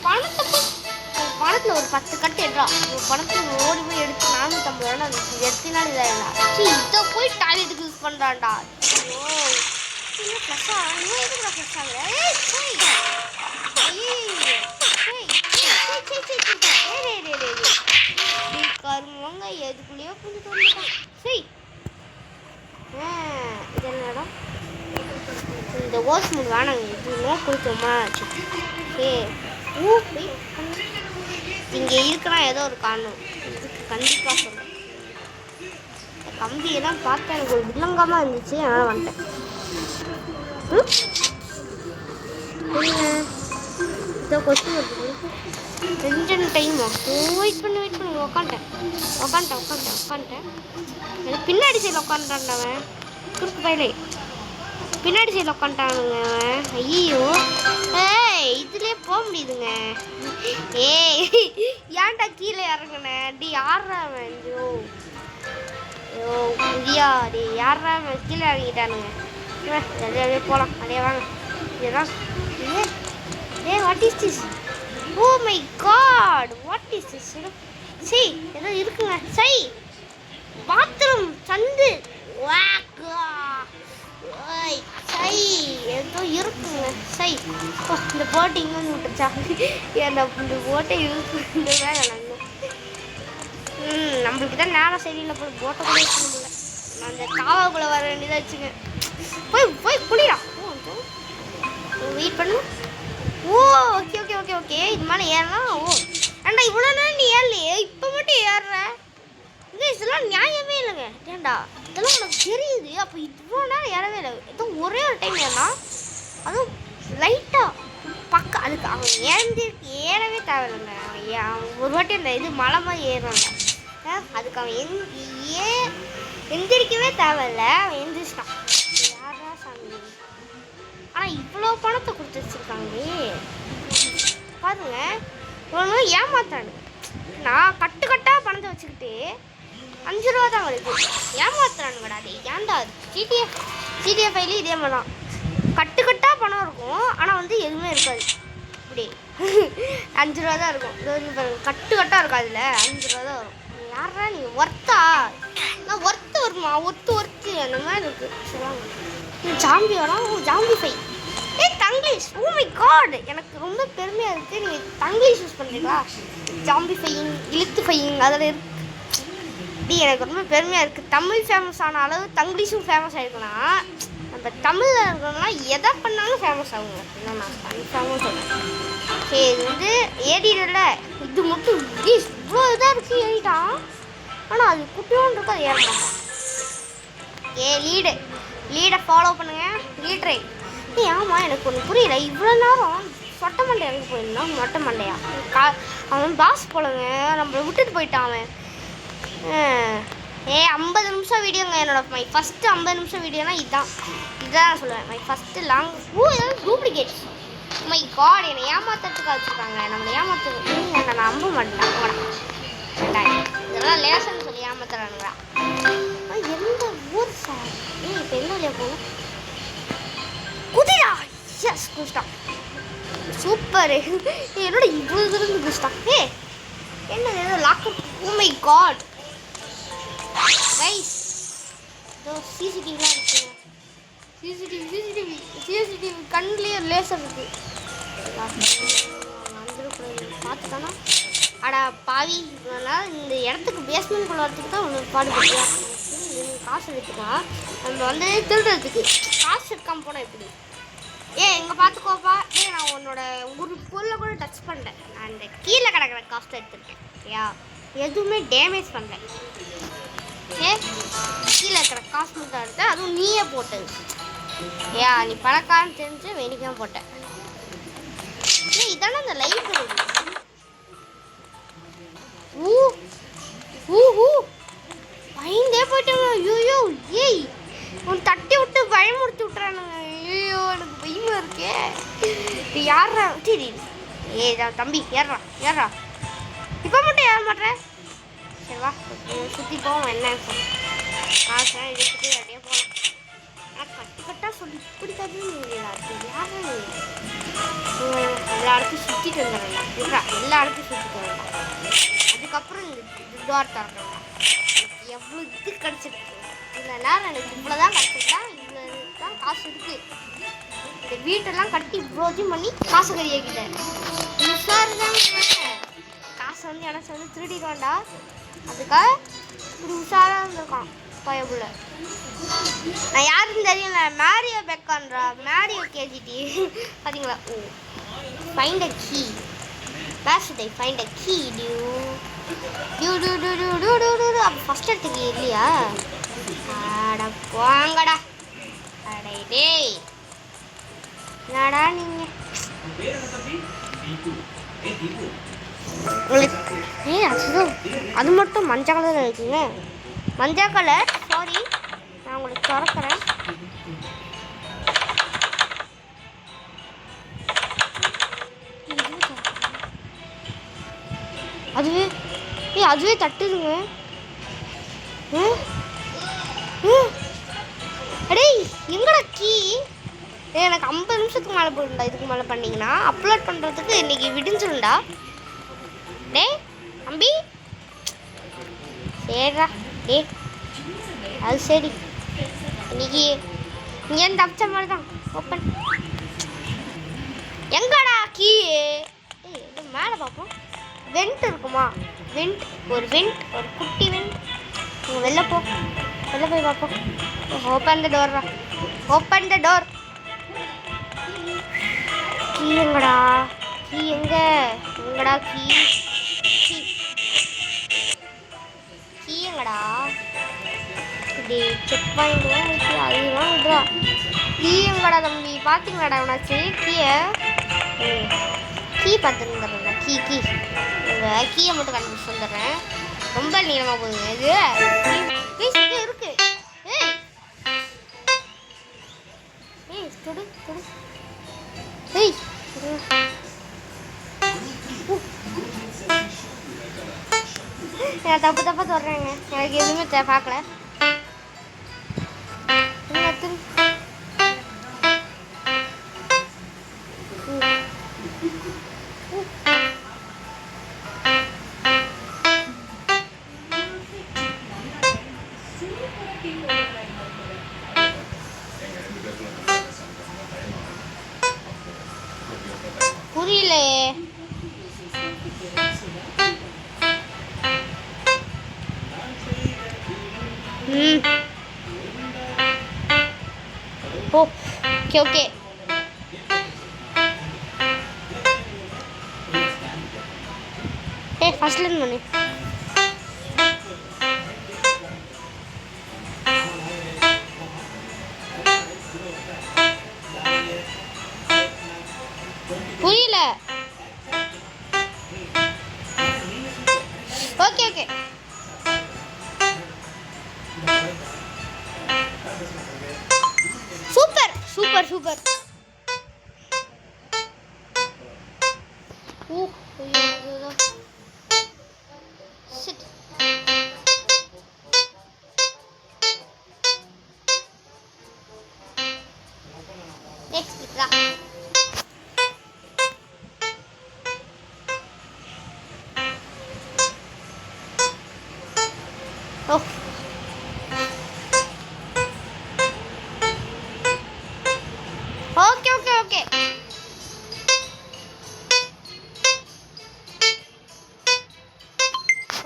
[SPEAKER 1] பணத்தை போய் பணத்தில் ஒரு 10 கட்டு எடுறா. பணத்தில் ஓடி போய் எடுத்து 450 ரூபா எடுத்தினாலும் இதாகிடா. இதை போய் டாய்லெட்டுக்கு யூஸ் பண்ணுறான்டா. கருமங்க எதுக்குள்ளேயோ கொஞ்சம் தோணுதான். இது என்னடா? இந்த ஓஸ் மூணு வேணாங்க. எதுவுமே கொடுத்தோமா? இங்கே இருக்கிறான் ஏதோ ஒரு காரணம். இதுக்கு கண்டிப்பாக சொல்கிறேன். இந்த கம்பியெல்லாம் பார்த்தா எனக்கு ஒரு வில்லங்கமாக இருந்துச்சு. அதனால் வந்துட்டேன். இதோ கொஸ்டின் இருக்குது. 2 டைமா? வெயிட் பண்ணு உக்காண்டேன். பின்னாடி சைடில் உட்காந்துட்டான்டவன் குறுக்கு பயிலே. பின்னாடி சைடில் உட்காந்துட்டானுங்க. ஐயோ இதுலேயே போக முடியுதுங்க. ஏய் ஏன்டா கீழே இறங்குனேன்? டி யாரா ஐயோ ஐயோ புதியா டி யாரா கீழே இறங்கிட்டானுங்க. அப்படியே போகலாம். அப்படியே வாங்க. இதுதான் what is this? Oh my god what is this? சரி ஏதோ இருக்குங்க. சரி பாத்ரூம் சந்து சரி ஏதோ இருக்குங்க. சரி இந்த போட்டு இங்கே வந்து விட்டுருச்சா? இந்த போட்டை இருக்கு இந்த வேலை நாங்கள் நம்மளுக்கு தான் நேரம் சரியில்லை போல போட்டை கூட வைக்க முடியல. அந்த காவாக்குள்ளே வர வேண்டியதாக வச்சுங்க. போய் குளிரா வெயிட் பண்ணு. ஓ ஓகே ஓகே ஓகே ஓகே இது மேலே ஏறலாம். ஓ ஏண்டா இவ்வளோ நேரம் நீ ஏறலையே, இப்போ மட்டும் ஏறுற? இதெல்லாம் நியாயமே இல்லைங்க. ஏண்டா இதெல்லாம் உனக்கு தெரியுது, அப்போ இவ்வளோ நேரம் ஏறவே இல்லை. ஏதோ ஒரே ஒரு டைம் ஏறினா அதுவும் லைட்டாக பக்கம். அதுக்கு அவன் ஏறவே தேவையில்லைங்க. அவன் ஒரு வாட்டி அந்த இது மலை மாதிரி ஏறாங்க. அதுக்கு அவன் எந்திரிக்கவே தேவையில்லை. அவன் எந்திரிச்சிட்டான். யாரா சாமி? ஆனால் இவ்வளோ பணத்தை கொடுத்து வச்சுருக்காங்களே பாருங்க. இவனு ஏமாத்தானு. நான் கட்டாக பணத்தை வச்சுக்கிட்டு 5 ரூபா தான் வருது. ஏமாத்துறானுங்கடா. அது ஏன்டா அது சிடிஎஃப் ஃபைலையும் இதே மாதிரி தான். கட்டாக பணம் இருக்கும், ஆனால் வந்து எதுவுமே இருக்காது. இப்படி 5 ரூபா தான் இருக்கும். இது கட்டாக இருக்கும். அதில் 5 ரூபா தான் வரும். யாரா நீ ஒர்த்தா? நான் ஒர்த்து வருமா? ஒர்த்து அந்த மாதிரி இருக்குது. சரிவாங்க ஜாம்பி வரும். ஜாம்பி ஃபை தங்கிலீஷ். ஓ மை காட் எனக்கு ரொம்ப பெருமையாக இருக்குது. நீங்கள் தங்கிலீஷ் யூஸ் பண்ணுறீங்களா? ஜாம்பி ஃபையிங் இழுத்து ஃபையிங் அதில் இருக்கு. எனக்கு ரொம்ப பெருமையாக இருக்குது. தமிழ் ஃபேமஸ் ஆன அளவு தங்கிலீஷும் ஃபேமஸ் ஆகிருக்கலாம். நம்ம தமிழில் இருக்கிறவங்களாம் எதை பண்ணாலும் ஃபேமஸ் ஆகுங்க. இன்னும் நான் கன்ஃபார்மாக சொல்கிறேன். சரி இது வந்து ஏறிடல. இது மட்டும் இவ்வளோ இதாக இருக்குது ஏறிட்டான். ஆனால் அது குட்டியோன்னு இருக்கும். அது ஏறலாம். லீடை ஃபாலோ பண்ணுங்கள். லீட்ரை ஆமாம் எனக்கு ஒன்று புரியல. இவ்வளோ நேரம் சொட்டை மண்டையாவுக்கு போயிருந்தான். மொட்டை மண்டையா அவன் பாஸ் போலங்க. நம்மளை விட்டுட்டு போயிட்டான் அவன். 50 நிமிஷம் வீடியோங்க. மை ஃபஸ்ட்டு 50 நிமிஷம் வீடியோனா இதுதான் சொல்லுவேன். My first long. Duplicate. My god என்னை ஏமாத்துறதுக்காக வச்சுருக்காங்க. நம்மளை ஏமாத்துறது நான் நம்ப மாட்டேன். இதெல்லாம் லேசன்னு சொல்லி ஏமாத்துறானுங்களா? எந்த ஊர் சார்? இப்போ என்ன வழியாக போகணும்? குதிரா எஸ் குதிச்சிட்டான். சூப்பர். என்னோட இவ்வளோ தூரம் குதிச்சிட்டான். என்ன ஏதோ lockup. Oh my god guys இதோ சிசிடிவிலாம் இருக்குங்க. சிசிடிவி கண்ணிலேயே லேசர் இருக்குது. பார்த்துட்டானா? அடா பாவி இந்த இடத்துக்கு பேஸ்மெண்ட்குள்ள வரத்துக்கு தான் ஒன்று பாடுபட்டியா? காசு எடுத்துக்கலாம். நம்ம வந்து திருடுறதுக்கு காசு எடுக்காமல் போனால் எப்படி? எங்கே பார்த்துக்கோப்பா. நான் உன்னோட ஒரு பொருளை கூட டச் பண்ணேன். நான் அந்த கீழே கிடக்கிற காசு தான் எடுத்துருக்கேன். எதுவுமே டேமேஜ் பண்ணல. கீழே இருக்கிற காசு மட்டும் எடுத்த. அதுவும் நீயே போட்டது. நீ பணக்காரன்னு தெரிஞ்சு வேணிக்காம போட்டேன். இதானே அந்த லைப்ரரி. பயந்தே போயிட்டாங்க. ஐயோ உன் தட்டி விட்டு பயமுறுத்தி விட்டுறானுங்க. ஐயோ எனக்கு பயமா இருக்கே. யாரா? சரி தம்பி ஏறா இப்போ மட்டும் ஏற மாட்டேன். சரி வா சுற்றி போவோம். என்ன காசுலாம் எடுத்துட்டு அப்படியே போகலாம். ஆனால் கட்டாக சொல்லி பிடிக்காதுன்னு யாரும் எல்லா இடத்தையும் சுற்றிட்டு வந்துடுறேன். எல்லா இடத்தையும் சுற்றிட்டு வரலாம். அதுக்கப்புறம் இந்த டோர் திறக்கலாம். எனக்கு எவ்வளோ இது கிடச்சிருக்கு. இந்த நேரம் எனக்கு இவ்வளோதான் கிடச்சிருக்கா. இவ்வளோ தான் காசு இருக்குது. இந்த வீட்டெல்லாம் கட்டி இவ்வளோத்தையும் பண்ணி காசு கறியாக்கிட்டேன். காசை வந்து எனக்கு வந்து திருடிக்கோண்டா. அதுக்காக இப்படி உஷாராக இருந்திருக்கான் பயபுள்ள. நான் யாருன்னு தெரியல. மேரியோ பெக்கான்றா. மேரியோ கேஜிடி பார்த்தீங்களா? Oh find a key. Where should I find a key? அப்போ ஃபஸ்ட் எடுத்துக்கு இல்லையா? அட போங்கடா. அடே டேய் என்னடா நீங்கள் உங்களுக்கு அது மட்டும் மஞ்சள் கலரில் இருக்குங்க. மஞ்சள் கலர் சாரி நான் உங்களுக்கு திறக்கிறேன். அதுவே அதுவே தட்டுதுங்க. அடே எங்கடா கீ? எனக்கு 50 நிமிஷத்துக்கு மேலே போயிருந்தா. இதுக்கு மேலே பண்ணிங்கன்னா அப்லோட் பண்ணுறதுக்கு இன்றைக்கி விடிஞ்சிருண்டா. டே அம்பி சரிடா. டே அது சரி, இன்னைக்கு இங்கேருந்து தப்பிச்ச மாதிரி தான். ஓப்பன் எங்கடா கீ? மேலே பார்ப்போம். வெண்ட் இருக்குமா? வெண்ட், ஒரு குட்டி வெண்ட். வெளில போய் பார்ப்போம். ஓப்பன் த டோர்ரா, ஓப்பன் த டோர். கீ எங்கடா? கீ எங்கடா கீ? கீ எங்கடா? செக் பாயிண்ட் அதுதான் விட்றா. கீ எங்கடா தம்பி? பார்த்தீங்களாடா எவனாச்சு கீ பார்த்துருந்துடுறேன். கீயை மட்டும் கண்டுபிடிச்சு வந்துடுறேன். ரொம்ப நீளமாக போகுது இது இருக்கு. நான் தப்பா சொல்கிறேங்க. எனக்கு எதுவுமே பார்க்கல. புரியலையே. ஓகே ஃபர்ஸ்ட்ல இருந்து பண்ணு. புரியல. Okay super.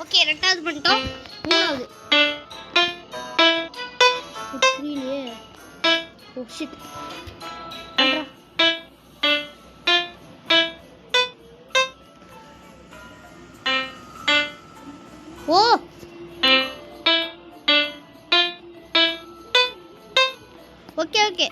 [SPEAKER 1] ஓகே ரெண்டாவது பண்ணிட்டோம். மூணாவது புரியலையே. Oh shit. Oh okay okay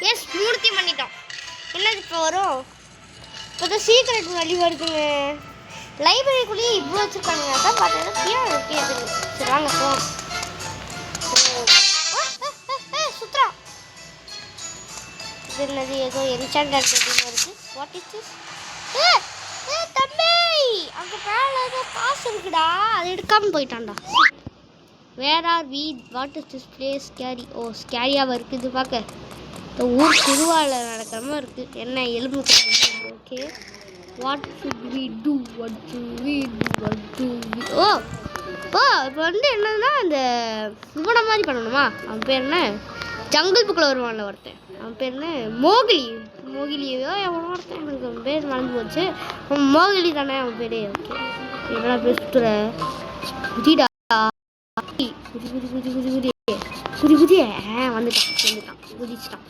[SPEAKER 1] yes மூர்த்தி பண்ணிட்டோம். என்னது இப்போ வரும்? இப்போ சீக்ரெட் வழி வருதுங்க. லைப்ரரிக்குள்ளேயே இவ்வளோ வச்சுருக்காங்க. அதான் பார்த்தீங்கன்னா கேட்குது. சரி வாங்க போ. சுத்ரா இது என்னது? ஏதோ என்சாண்டட் இருக்கு. What is this? தம்பி அங்கே மேலே ஏதோ காசு இருக்குடா, அது எடுக்காமல் போயிட்டான்டா. Where are we? What is this place? Scary. Oh ஸ்கேரியாவாக இருக்குது இது பார்க்க. இந்த ஊர் திருவாவில் நடக்கிற மாதிரி இருக்குது. என்ன எலும்பு? Okay what should we do? Oh இப்போ வந்து என்னன்னா அந்த இவனை மாதிரி பண்ணணுமா? அவன் பேர் என்ன? ஜங்கிள் புக்கில் வருவான்ல ஒருத்தன், அவன் பேர் என்ன? மோகிலியோ எவனோ ஒருத்தன், எனக்கு அவன் பேர் மறந்து போச்சு. அவன் மோகிலி தானே அவன் பேர். ஓகே என்னடா பேர் சுற்றுற? குதிடா குதி வந்துட்டான் குதிச்சிட்டான்.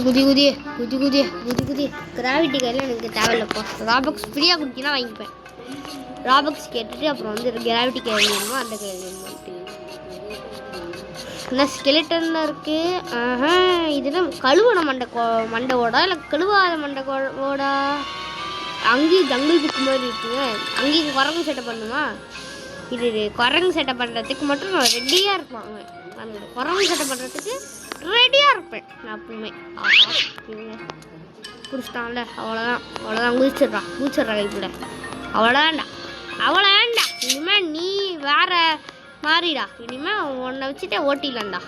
[SPEAKER 1] குதி கிராவிட்டி கையில் எனக்கு தேவையில்லப்பா. ராபக்ஸ் ஃப்ரீயாக குடிக்கினா வாங்கிப்பேன். ராபக்ஸ் கேட்டுட்டு அப்புறம் வந்து கிராவிட்டி கையில் வேணுமோ அந்த கையில் வேணுமான்ட்டு. என்ன ஸ்கெலிட்டனில் இருக்குது? இதுனா கழுவண மண்டையோடா இல்லை கழுவாத மண்டையோடா? அங்கேயும் ஜங்கிள் புக்கு மாதிரி இருக்குங்க. அங்கேயும் குரங்கு செட்டப் பண்ணுமா? இது குரங்கு செட்டப் பண்ணுறதுக்கு மட்டும் நான் ரெடியாக இருப்பாங்க. அந்த குரங்கு செட்டப் பண்ணுறதுக்கு ரெடியாக இருப்பேன் நான் எப்பவுமே. ஆஹா இவங்க பிடிச்சிட்டான்ல, அவ்வளோதான் குதிச்சிட்றான் கைப்பிட. அவ்வளோதான்டா. இனிமேல் நீ வேற மாறிடா. இனிமேல் உன்னை வச்சுட்டே ஓட்டிடலாம்டா.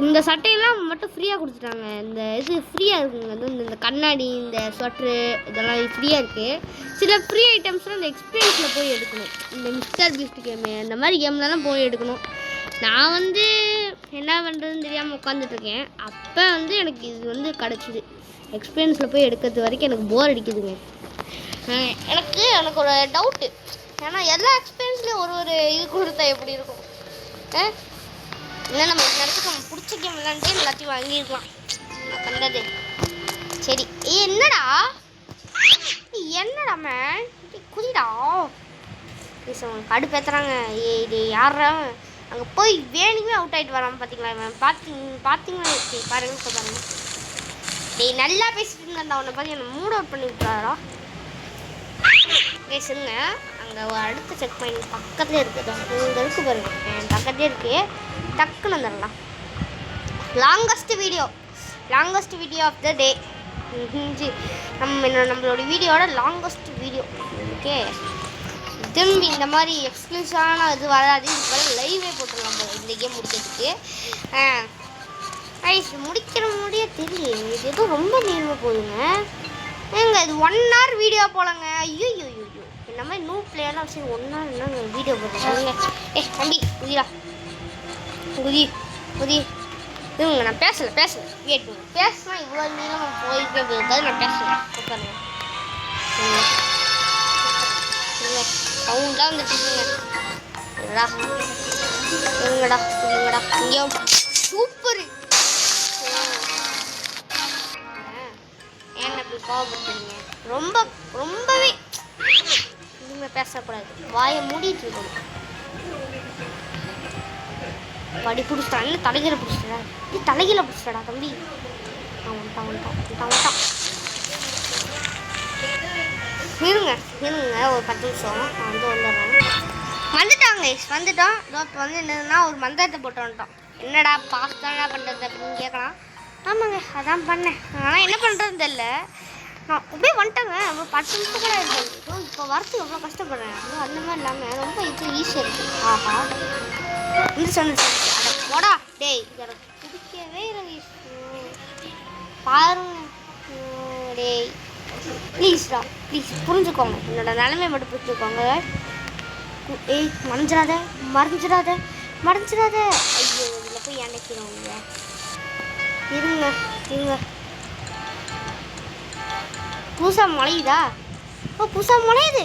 [SPEAKER 1] இந்த சட்டையெல்லாம் மட்டும் ஃப்ரீயாக கொடுத்துட்டாங்க. இந்த இது ஃப்ரீயாக இருக்குங்க. இந்த கண்ணாடி, இந்த ஸ்வெட்ரு இதெல்லாம் ஃப்ரீயாக இருக்குது. சில ஃப்ரீ ஐட்டம்ஸ்லாம் இந்த எக்ஸ்பீரியன்ஸில் போய் எடுக்கணும். இந்த மிஸ்டர் பீஸ்ட் கேமு அந்த மாதிரி கேம்லலாம் போய் எடுக்கணும். நான் என்ன பண்ணுறதுன்னு தெரியாமல் உட்காந்துட்ருக்கேன். அப்போ எனக்கு இது கிடச்சிது. எக்ஸ்பீரியன்ஸில் போய் எடுக்கிறது வரைக்கும் எனக்கு போர் அடிக்குதுங்க. எனக்கு ஒரு டவுட்டு. ஏன்னா எல்லா எக்ஸ்பீரியன்ஸ்லேயும் ஒரு இது கொடுத்தா எப்படி இருக்கும்? இல்லை நம்ம இந்த இடத்துக்கு நம்ம பிடிச்ச கேம் விளாண்டே எல்லாத்தையும் வாங்கியிருக்கலாம். நான் பண்ணுறது சரி. என்னடா மேன் குதிடா உனக்கு கடுப்பேற்றுறாங்க. இது யாரா அங்கே போய் வேணுமே அவுட் ஆகிட்டு வராமல் பார்த்தீங்களா? மேம் பார்த்தீங்களா? பாருங்க பாருங்க. டேய் நல்லா பேசிட்டு இருந்தா உன்னை பார்த்து என்னை மூட் அவுட் பண்ணி விட்டுறாரா? பேசுங்க. அங்கே அடுத்த செக் பாயிண்ட் பக்கத்துலேயே இருக்குது. இங்கே இருக்குது பாருங்க, என் பக்கத்துலேயே இருக்குது. டக்குன்னு வந்துடலாம். லாங்கஸ்ட் வீடியோ ஆஃப் த டே. நம்மளோட வீடியோட லாங்கஸ்ட் வீடியோ. ஓகே, திரும்பி இந்த மாதிரி எக்ஸ்க்ளூசிவான இது வராது. இதுக்கு லைவே போட்டுடலாம் போல இந்த கேம் முடிக்கிறதுக்கு. முடிய தெரியல. இது எதுவும் ரொம்ப நேரமாக போகுதுங்க. ஏங்க இது 1 hour வீடியோ போலங்க. ஐயோ இந்த மாதிரி நியூ பிளேயர்லாம் சரி 1 hour என்னங்க வீடியோ போடுறாங்க. தம்பி குதிடா, குதி இதுங்க. நான் பேசல வெயிட் பண்ணுங்க. பேசினா இவ்வளோ நீளம் போயிருக்கே போயிருக்காது. நான் பேசுகிறேன் பாருங்க. சவுண்டாக வந்துட்டுங்க. இருங்கடா இங்கேயோ சூப்பரு. ஏன் அப்படி கோவப்படுத்துறீங்க? ரொம்பவே இனிமேல் பேசக்கூடாது. வாயை மூடிட்டு இருக்கணும். படி பிடிச்சிட்டான். இல்லை தலைகீழ பிடிச்சிட்டா. நீ தலைகீழ பிடிச்சிட்டடா தம்பி. வந்துட்டான். இருங்க ஒரு 10 நிமிஷம். நான் வந்துடுறேன். வந்துட்டோம். இப்போ என்னதுன்னா ஒரு மந்திரத்தை போட்டு வந்துட்டோம். என்னடா பாஸ்தாடா பண்ணுறது அப்படின்னு கேட்கலாம். ஆமாங்க அதான் பண்ணேன். ஆனால் என்ன பண்ணுறதுன்னு தெரியல. நான் அப்படியே வந்துட்டேங்க. ஒரு 10 நிமிஷம் கூட இருக்குது. இப்போ வரத்துக்கு எவ்வளோ கஷ்டப்படுறேன். அந்த மாதிரி இல்லாமல் ரொம்ப ஈஸியாக இருக்குது. ஆஹா சொன்ன அதை போடா. டேய் இதை பிடிக்கவே இல்லை. பாருங்க டேய் ப்ளீஸ்டா ப்ளீஸ் புரிஞ்சுக்கோங்க. என்னோட நிலைமை மட்டும் புரிஞ்சுக்கோங்க. மறைஞ்சிடாத. ஐயோ இதில் போய் இணைக்கிறோங்க. இருங்க புதுசாக மழையுதா? புதுசாக மழையுது.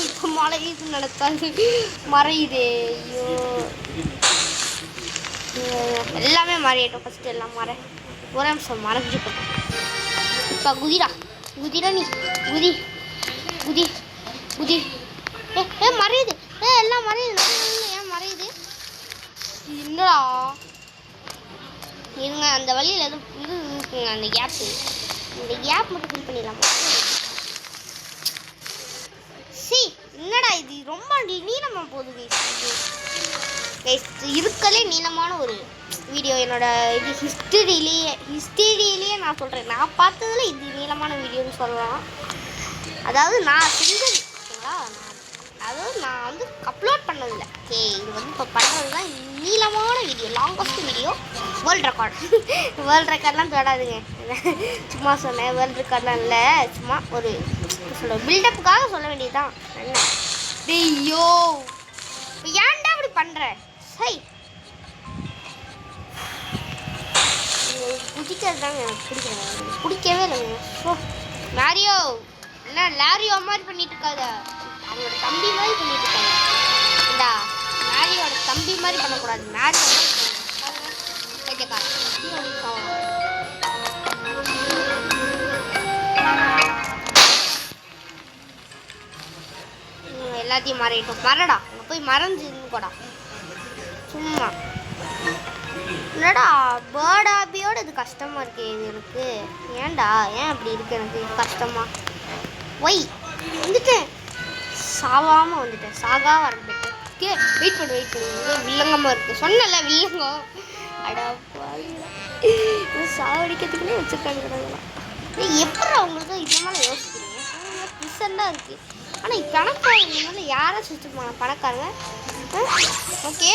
[SPEAKER 1] இப்போ மழையுது நடக்காது, மறையுது. ஐயோ எல்லாமே மாறிட்டோம். ஃபஸ்ட்டு எல்லாம் ஒரு நிமிஷம் மறைஞ்சுக்கட்டும். இப்போ குதிடா நீ குதி. மறையுது. எல்லாம் மறையுது. ஏன் மறையுது? என்னடா இருங்க. அந்த வழியில் எதுவும் இது இருக்குங்க. அந்த கேப் மட்டும் ஃபில் பண்ணிடலாமா? என்னடா இது ரொம்ப நீளமாக போகுது. இருக்கலே நீளமான ஒரு வீடியோ என்னோட இது ஹிஸ்டரியிலேயே நான் சொல்கிறேன். நான் பார்த்ததுல இது நீளமான வீடியோன்னு சொல்லலாம். அதாவது நான் செஞ்சது ஓகேங்களா. அதாவது நான் அப்லோட் பண்ணதில்லை. ஓகே இது இப்போ பண்ணுறது தான் நீளமான வீடியோ, லாங்கஸ்ட் வீடியோ. வேர்ல்ட் ரெக்கார்ட்லாம் தொடாதுங்க. சும்மா சொன்னேன். வேர்ல்ட் ரெக்கார்ட்லாம் இல்லை, சும்மா ஒரு பில்டப்புக்காக சொல்ல வேண்டியதுதான். என்ன டேய்யோ ஏன்டா அப்படி பண்ணுற? குதிக்கிறது தாங்க எனக்கு பிடிக்கவே இல்லைங்க. மேரியோ என்ன லாரியோ மாதிரி பண்ணிட்டு இருக்காத. அவங்களோட தம்பி மாதிரி பண்ணிட்டு இருக்காங்க. இந்தா மேரியோட தம்பி மாதிரி பண்ணக்கூடாது. மேரியோ எல்லாத்தையும் மறையிட்டோம். மறடா அங்கே போய் மறைஞ்சு இருந்துக்கூடா சும்மா. என்னடா பேர்ட் ஆபியோட இது கஷ்டமாக இருக்கு. இது எனக்கு ஏன்டா அப்படி இருக்கு எனக்கு கஷ்டமா? ஒய் வந்துட்டேன், சாவாமல் வந்துட்டேன், சாகா வரந்துட்டேன். ஓகே வெயிட் பண்ணு வில்லங்கமாக இருக்குது சொன்னல வில்லங்கம். அடா சாவடிக்கிறதுக்குன்னே வச்சுருக்காங்க கிடக்கலாம். எப்படி அவங்களுக்கு இந்த மாதிரி யோசிக்கிறீங்க? பிசண்டாக இருக்குது. ஆனால் பணக்காரங்க யாரை சுற்றுப்பாங்க பணக்காரங்க? ஓகே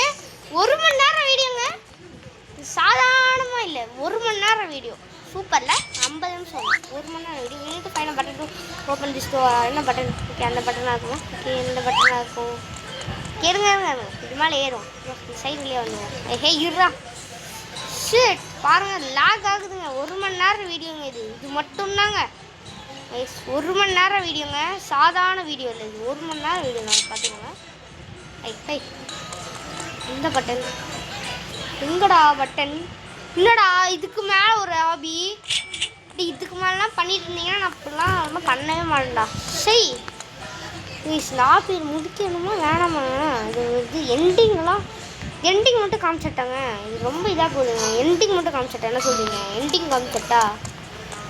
[SPEAKER 1] 1 மணி நேரம் வீடியோங்க, சாதாரணமாக இல்லை 1 மணி நேரம் வீடியோ சூப்பரில் 50 நிமிஷம் 1 மணி நேரம் video. Unit final button to open this என்ன பட்டன்? ஓகே அந்த பட்டனாக இருக்கும். ஓகே எந்த பட்டனாக இருக்கும்? கேளுங்க இது மேலே ஏறும், சைட்லேயே வந்துடும். ஹே இருறா ஷிட் பாருங்கள் லாக் ஆகுதுங்க. 1 மணி நேரம் வீடியோங்க இது மட்டும்தாங்க. 1 மணி நேரம் வீடியோங்க, சாதாரண வீடியோ இல்லை இது, 1 மணி நேரம் வீடியோ தான் பார்த்துக்கோங்க. ஐ இந்த பட்டன் எங்கடா பட்டன்? இல்லைடா இதுக்கு மேலே ஒரு ஹாபி, அப்படி இதுக்கு மேலாம் பண்ணிட்டு இருந்தீங்கன்னா நான் அப்படிலாம் ரொம்ப பண்ணவே மாட்டேன்டா. சரி இந்த ஹாபி முடிக்கணுமா வேணாமா? இது எண்டிங் மட்டும் காமிச்சிட்டாங்க. இது ரொம்ப இதாக போகுதுங்க. எண்டிங் மட்டும் காமிச்சிட்டேன், என்ன சொல்கிறீங்க? எண்டிங் காமிச்சிட்டா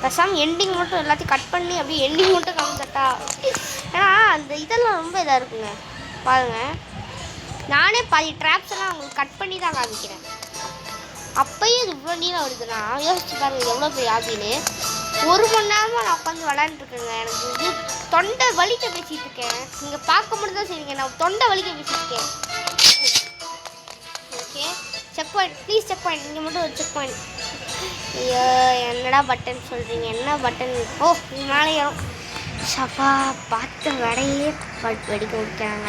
[SPEAKER 1] பேசாமல் எண்டிங் மட்டும் எல்லாத்தையும் கட் பண்ணி அப்படியே எண்டிங் மட்டும் காமிச்சிட்டா. ஏன்னா அந்த இதெல்லாம் ரொம்ப இதாக இருக்குங்க பாருங்கள். நானே பாதி ட்ராப்ஸ் எல்லாம் அவங்களுக்கு கட் பண்ணி தான் காமிக்கிறேன். அப்பயும் இது இவ்வளோ நீளம் வருதுன்னா யோசிச்சு பாருங்கள் எவ்வளோ பெரிய ஆபின்னு. 1 மணி நேரமாக நான் உட்காந்து விளையாண்டுருக்கேங்க. எனக்கு இது தொண்டை வலிக்க பேசிகிட்டு இருக்கேன். நீங்கள் பார்க்க மட்டும் தான் சரிங்க, நான் தொண்டை வலிக்க பேசிகிட்டு இருக்கேன். Okay check point please, check point இங்கே மட்டும் ஒரு செக் பாயிண்ட். ஐயோ என்னடா பட்டன் சொல்கிறீங்க? என்ன பட்டன்? ஓ இது மேலே ஏறும். சப்பா பார்த்த வடையிலே வெடிக்க வைக்கிறாங்க.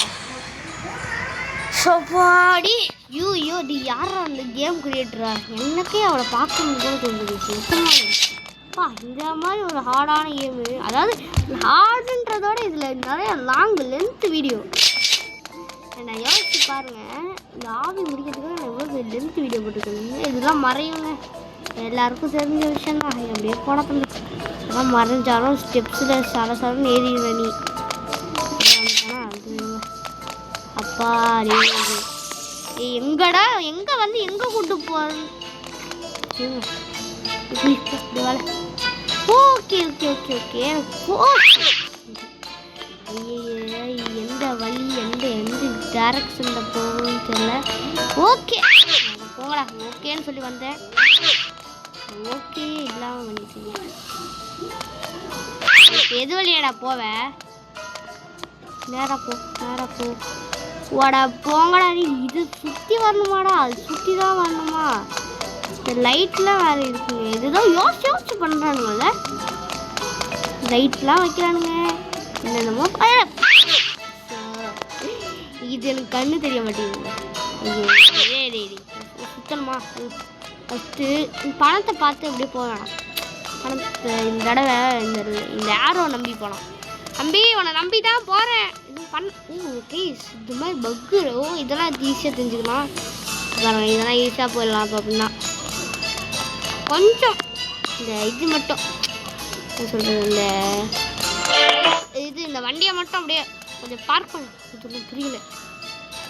[SPEAKER 1] சப்பாடி யூ டி யாரா அந்த கேம் கிரியேட்டரா? எனக்கே அவளை பார்க்கணும் போல தோணுது. சுத்தமாக இந்த மாதிரி ஒரு ஹார்டான கேமு, அதாவது ஹார்டுன்றதோட இதில் நிறைய லாங் லென்த் வீடியோ. நான் யோசிச்சு பாருங்கள், இந்த ஆவி முடிக்கிறதுக்கு நான் எவ்வளோ லென்த் வீடியோ போட்டுருக்கேங்க. இதெல்லாம் மறையுங்க, எல்லாருக்கும் தெரிஞ்ச விஷயம் தான். அப்படியே போட பண்ணி அதெல்லாம் மறைஞ்சாலும் ஸ்டெப்ஸில் சலசலன்னு ஏறிடுற நீ. அப்பா எங்கடா எங்கே வந்து எங்கே கூட்டு போகிறேன்? ஓகே ஓகே ஓகே ஓகே எந்த வழி எந்த டைரக்ஷனில் போகணும்னு தெரியல. ஓகே போங்கடா ஓகேன்னு சொல்லி வந்தேன். ஓகே இல்லாமல் பண்ணிட்டீங்க. எது வழியாடா போவேன்? நேராக போ வாடா போங்கடா. நீ இது சுற்றி வரணுமாடா? அது சுற்றி தான் வரணுமா? இந்த லைட்லாம் வேறு இருக்குங்க. இதுதான் யோசிச்சு பண்ணுறானுங்கள்ல, லைட்லாம் வைக்கிறானுங்க என்னென்னமோ. இது எனக்கு கண்ணு தெரிய மாட்டேங்குது. சுத்தணுமா? ஃபஸ்ட்டு பணத்தை பார்த்து அப்படியே போவேன். பணத்தை இந்த தடவை இந்த ஆரோ நம்பி போனோம். நம்பி உன்னை நம்பி தான் போகிறேன். இது ப்ளீஸ் இது மாதிரி பக்கு இதெல்லாம் ஈஸியாக தெரிஞ்சுக்கலாம். இதெல்லாம் ஈஸியாக போயிடலாம். அப்போ அப்படின்னா கொஞ்சம் இந்த இது மட்டும் சொல்கிறது, இந்த வண்டியை மட்டும் அப்படியே கொஞ்சம் பார்க் பண்ண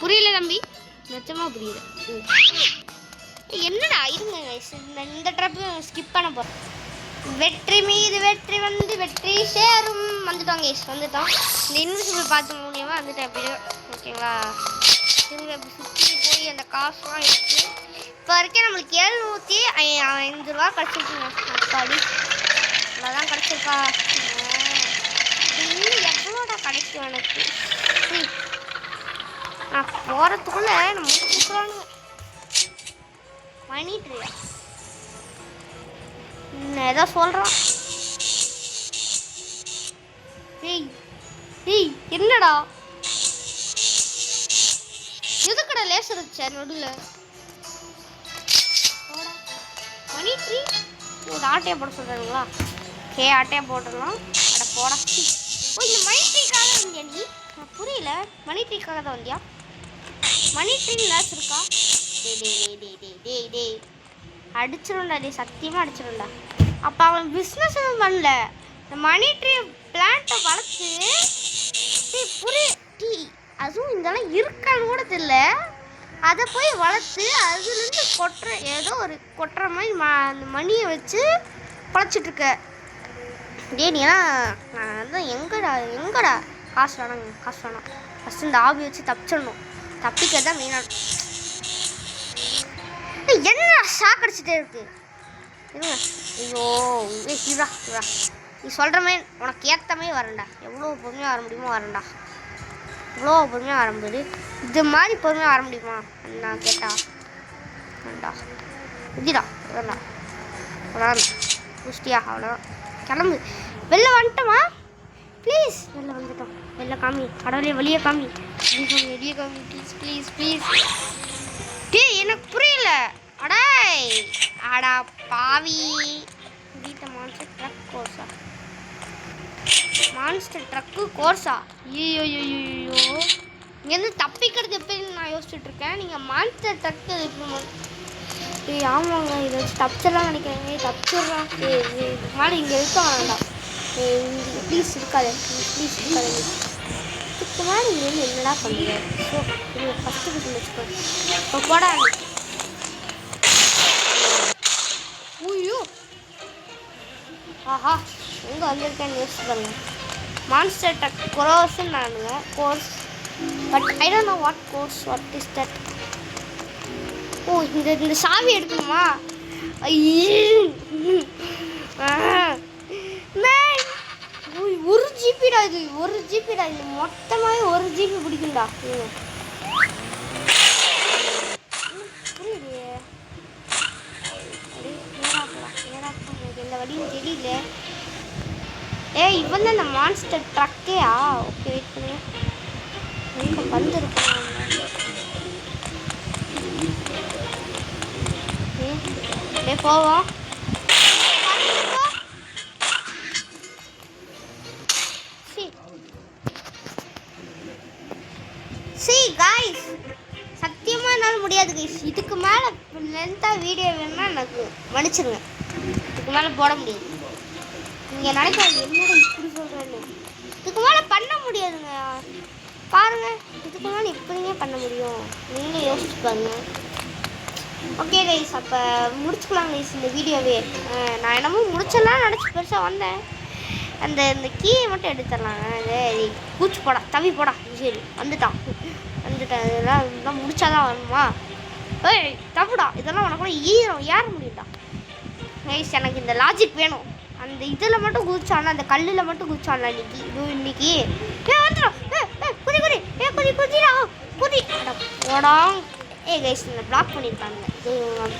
[SPEAKER 1] புரியல தம்பி, நிச்சயமாக புரியல. என்னடா இருங்க இந்த ட்ரிப்பு ஸ்கிப் பண்ண போகிறேன். வெற்றி மீது வெற்றி வந்து வெற்றி சேரும். வந்துட்டோம் இந்த இன்விசிபிள் பார்த்து மூலியமாக வந்துட்டேன் எப்படியோ. ஓகேங்களா திரும்ப சுற்றி போய் அந்த காசுலாம் எடுத்து இப்போ வரைக்கும் நம்மளுக்கு 705 ரூபா கிடச்சிருக்குங்க. அப்பாடி அவ்வளோதான் கிடச்சிருக்கா. இன்னும் எவ்வளோடா கிடைக்கும் எனக்கு? நான் போகிறதுக்குள்ளே நம்ம கொடுக்குறானுங்க. பண்ணிட்டு ஏதோ சொல்கிறான். ஏய் என்னடா எதுக்கடா லேசர் வச்ச நடுவில்? மணி 3 ஒரு ஆட்டையை போட சொல்கிறாங்களா? ஆட்டையை போட்டுடலாம். அட போடா. ஓ இந்த மணி 3க்காக வந்தியா நீ? நான் புரியல. மணி 3க்காக தான் வந்தியா? மணி 3 லேஸ் இருக்கா? டேய் அடிச்சிடும்டா. சத்தியமாக அடிச்சிடும்டா. அப்போ அவன் பிஸ்னஸ் எதுவும் பண்ணல. இந்த மணி ட்ரீ பிளான்ட்டை வளர்த்து அதுவும் இதெல்லாம் இருக்கான்னு கூட தெரியல. அதை போய் வளர்த்து அதுலேருந்து ஏதோ ஒரு கொட்டுற மாதிரி அந்த மணியை வச்சு பழச்சிட்ருக்க. டேய் ஏன்னா நான் வந்து எங்கடா காசு வேணாம் ஃபஸ்ட்டு இந்த ஆவி வச்சு தப்பிச்சிடணும். தப்பிக்கிறது தான் மெயினான. என்ன ஷாக் அடிச்சுட்டே இருக்கு இருங்க. ஐயோ ஹீரா நீ சொல்கிற மாதிரி உனக்கு ஏற்ற மாதிரி வரேன்டா. எவ்வளோ பொறுமையாக வர முடியுமோ வரேன்டா. இவ்வளோ பொறுமையாக வர முடியுது. இது மாதிரி பொறுமையாக வர முடியுமா நான் கேட்டா வேண்டா. இதுடா வேண்டா அவ்வளோ புஷ்டியா அவ்வளோதான். கிளம்பு வெளில வந்துட்டோமா ப்ளீஸ். வெளில வந்துட்டோம். வெளில காமி கடவுளே வெளியே காமி வெளியே காமி ப்ளீஸ் டேய் எனக்கு புரியல. அடா பாவி வீட்டை மான்ஸ்டர் ட்ரக்கு கோர்ஸா ஐயோ இங்கேருந்து தப்பிக்கிறது எப்படின்னு நான் யோசிச்சுட்டு இருக்கேன். நீங்கள் மான்ஸ்டர் ட்ரக்கு எப்படி ஆமாங்க இதை வச்சு தப்பிச்சிடலாம் நினைக்கிறேன். தப்பிச்சிடுறான் இதுக்கு மேலே இங்கே இருக்க வேண்டாம். ப்ளீஸ் இருக்காது இதுக்கு மேலே இங்கேருந்து என்னடா பண்ணுங்க. ஸோ நீங்கள் ஃபஸ்ட்டு கிட்ட வச்சுக்கோங்க. இப்போ போடா ஐயோ ஆஹா எங்கே வந்திருக்கேன்னு யோசிச்சு பாருங்க. மான்ஸ்டர் ட்ரக் கோர்ஸ்ன்னு நானுங்க course but I don't know what is that. Oh இந்த சாவி எடுக்கணுமா? ஒரு ஜிபிடா இது இந்த மொத்தமாகவே 1 GB பிடிக்கும்டா. புரியலையே எந்த வழியும் தெரியல. இவன் தான் இந்த மான்ஸ்டர் ட்ரக்கேயா? ஓகே வெயிட் பண்ணுங்க. எங்கே வந்துருக்கோம் போவோம். காய்ஸ் சத்தியமாக என்னால் முடியாது கைஸ். இதுக்கு மேலே லென்த்தாக வீடியோ வேணும்னா எனக்கு மன்னிச்சிருங்க. இதுக்கு மேலே போட முடியாது. நீங்கள் நினைக்காது என்னடா இப்படி சொல்கிறேன்னு. இதுக்கு மேலே பண்ண முடியாதுங்க. பாருங்கள் இதுக்கு மேலே எப்படிங்க பண்ண முடியும் நீங்களே யோசிச்சு பாருங்க. ஓகே கைஸ் அப்போ முடிச்சுக்கலாம் கைஸ் இந்த வீடியோவே. நான் என்னமோ முடிச்சிடலாம் நினச்சி பெருசாக வந்தேன். இந்த கீயை மட்டும் எடுத்துடலாங்க. பூச்சி போடா தவி போடா சரி வந்துட்டான். இதெல்லாம் முடிச்சாதான் வரணுமா? தப்புடா இதெல்லாம் உனக்கு கூட ஏற முடியும்டா கைஸ். எனக்கு இந்த லாஜிக் வேணும். அந்த இதில் மட்டும் குதிச்சானா அந்த கல்லில் மட்டும் குதிச்சானா இன்னைக்கு வந்துடும். குதி போடா. கைஸ் இந்த பிளாக் பண்ணியிருக்காங்க.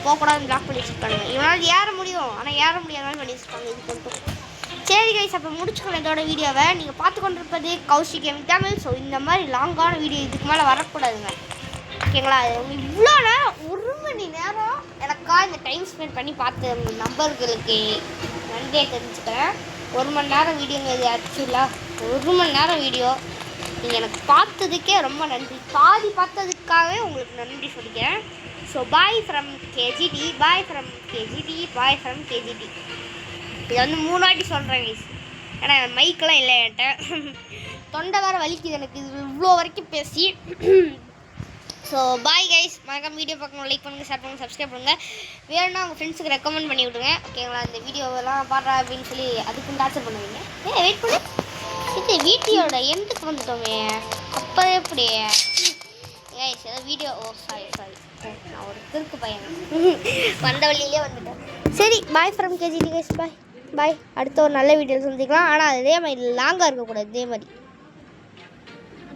[SPEAKER 1] போகக்கூடாதுன்னு பிளாக் பண்ணி வச்சுருக்காங்க. இவனால் ஏற முடியும் ஆனால் ஏற முடியாத பண்ணி வச்சுருக்காங்க. இது மட்டும் சரி கைஸ் அப்போ முடிச்சுக்கணும் இதோட வீடியோவை. நீங்கள் பார்த்து கொண்டிருப்பது கௌஷிக் கேமிங் தமிழ். ஸோ இந்த மாதிரி லாங்கான வீடியோ இதுக்கு மேலே வரக்கூடாதுங்க ஓகேங்களா. இவ்வளோ நேரம் 1 மணி நேரம் எனக்கா இந்த டைம் ஸ்பெண்ட் பண்ணி பார்த்த நம்பர்களுக்கு நன்றியை தெரிஞ்சுக்கிறேன். 1 மணி நேரம் வீடியோங்க இது ஆக்சுவலாக 1 மணி நேரம் வீடியோ. நீங்கள் எனக்கு பார்த்ததுக்கே ரொம்ப நன்றி. பாதி பார்த்ததுக்காகவே உங்களுக்கு நன்றி சொல்லிக்கிறேன். ஸோ பாய் ஃப்ரம் கேஜிடி இதை வந்து 3 வாட்டி சொல்கிறேன் கைஸ். ஏன்னா மைக்கெல்லாம் இல்லை என்கிட்ட. தொண்டை வேறு வலிக்குது எனக்கு இது இவ்வளோ வரைக்கும் பேசி. So bye guys. மறக்காம வீடியோ பார்க்கணும் லைக் பண்ணுங்கள் ஷேர் பண்ணுங்கள் சப்ஸ்கிரைப் பண்ணுங்கள். வேணும்னா உங்கள் ஃப்ரெண்ட்ஸுக்கு ரெக்கமெண்ட் பண்ணி விட்ருங்க ஓகேங்களா. இந்த வீடியோவெல்லாம் பாடுறா அப்படின்னு சொல்லி அதுக்கும் டார்ச்சர் பண்ணுவீங்க. வெயிட் பண்ணு இது வீடியோட எண்டுக்கு வந்துட்டோமே அப்போ எப்படி கைஸ் ஏதோ வீடியோ சாரி நான் ஒரு கிறுக்கு பையன் வந்த வழியிலே வந்துட்டேன். சரி பாய் ஃப்ரம் கேஜிடி கைஸ் பாய். அடுத்த ஒரு நல்ல வீடியோ சந்திக்கலாம். ஆனால் அதே மாதிரி லாங்காக இருக்கக்கூடாது இதே மாதிரி.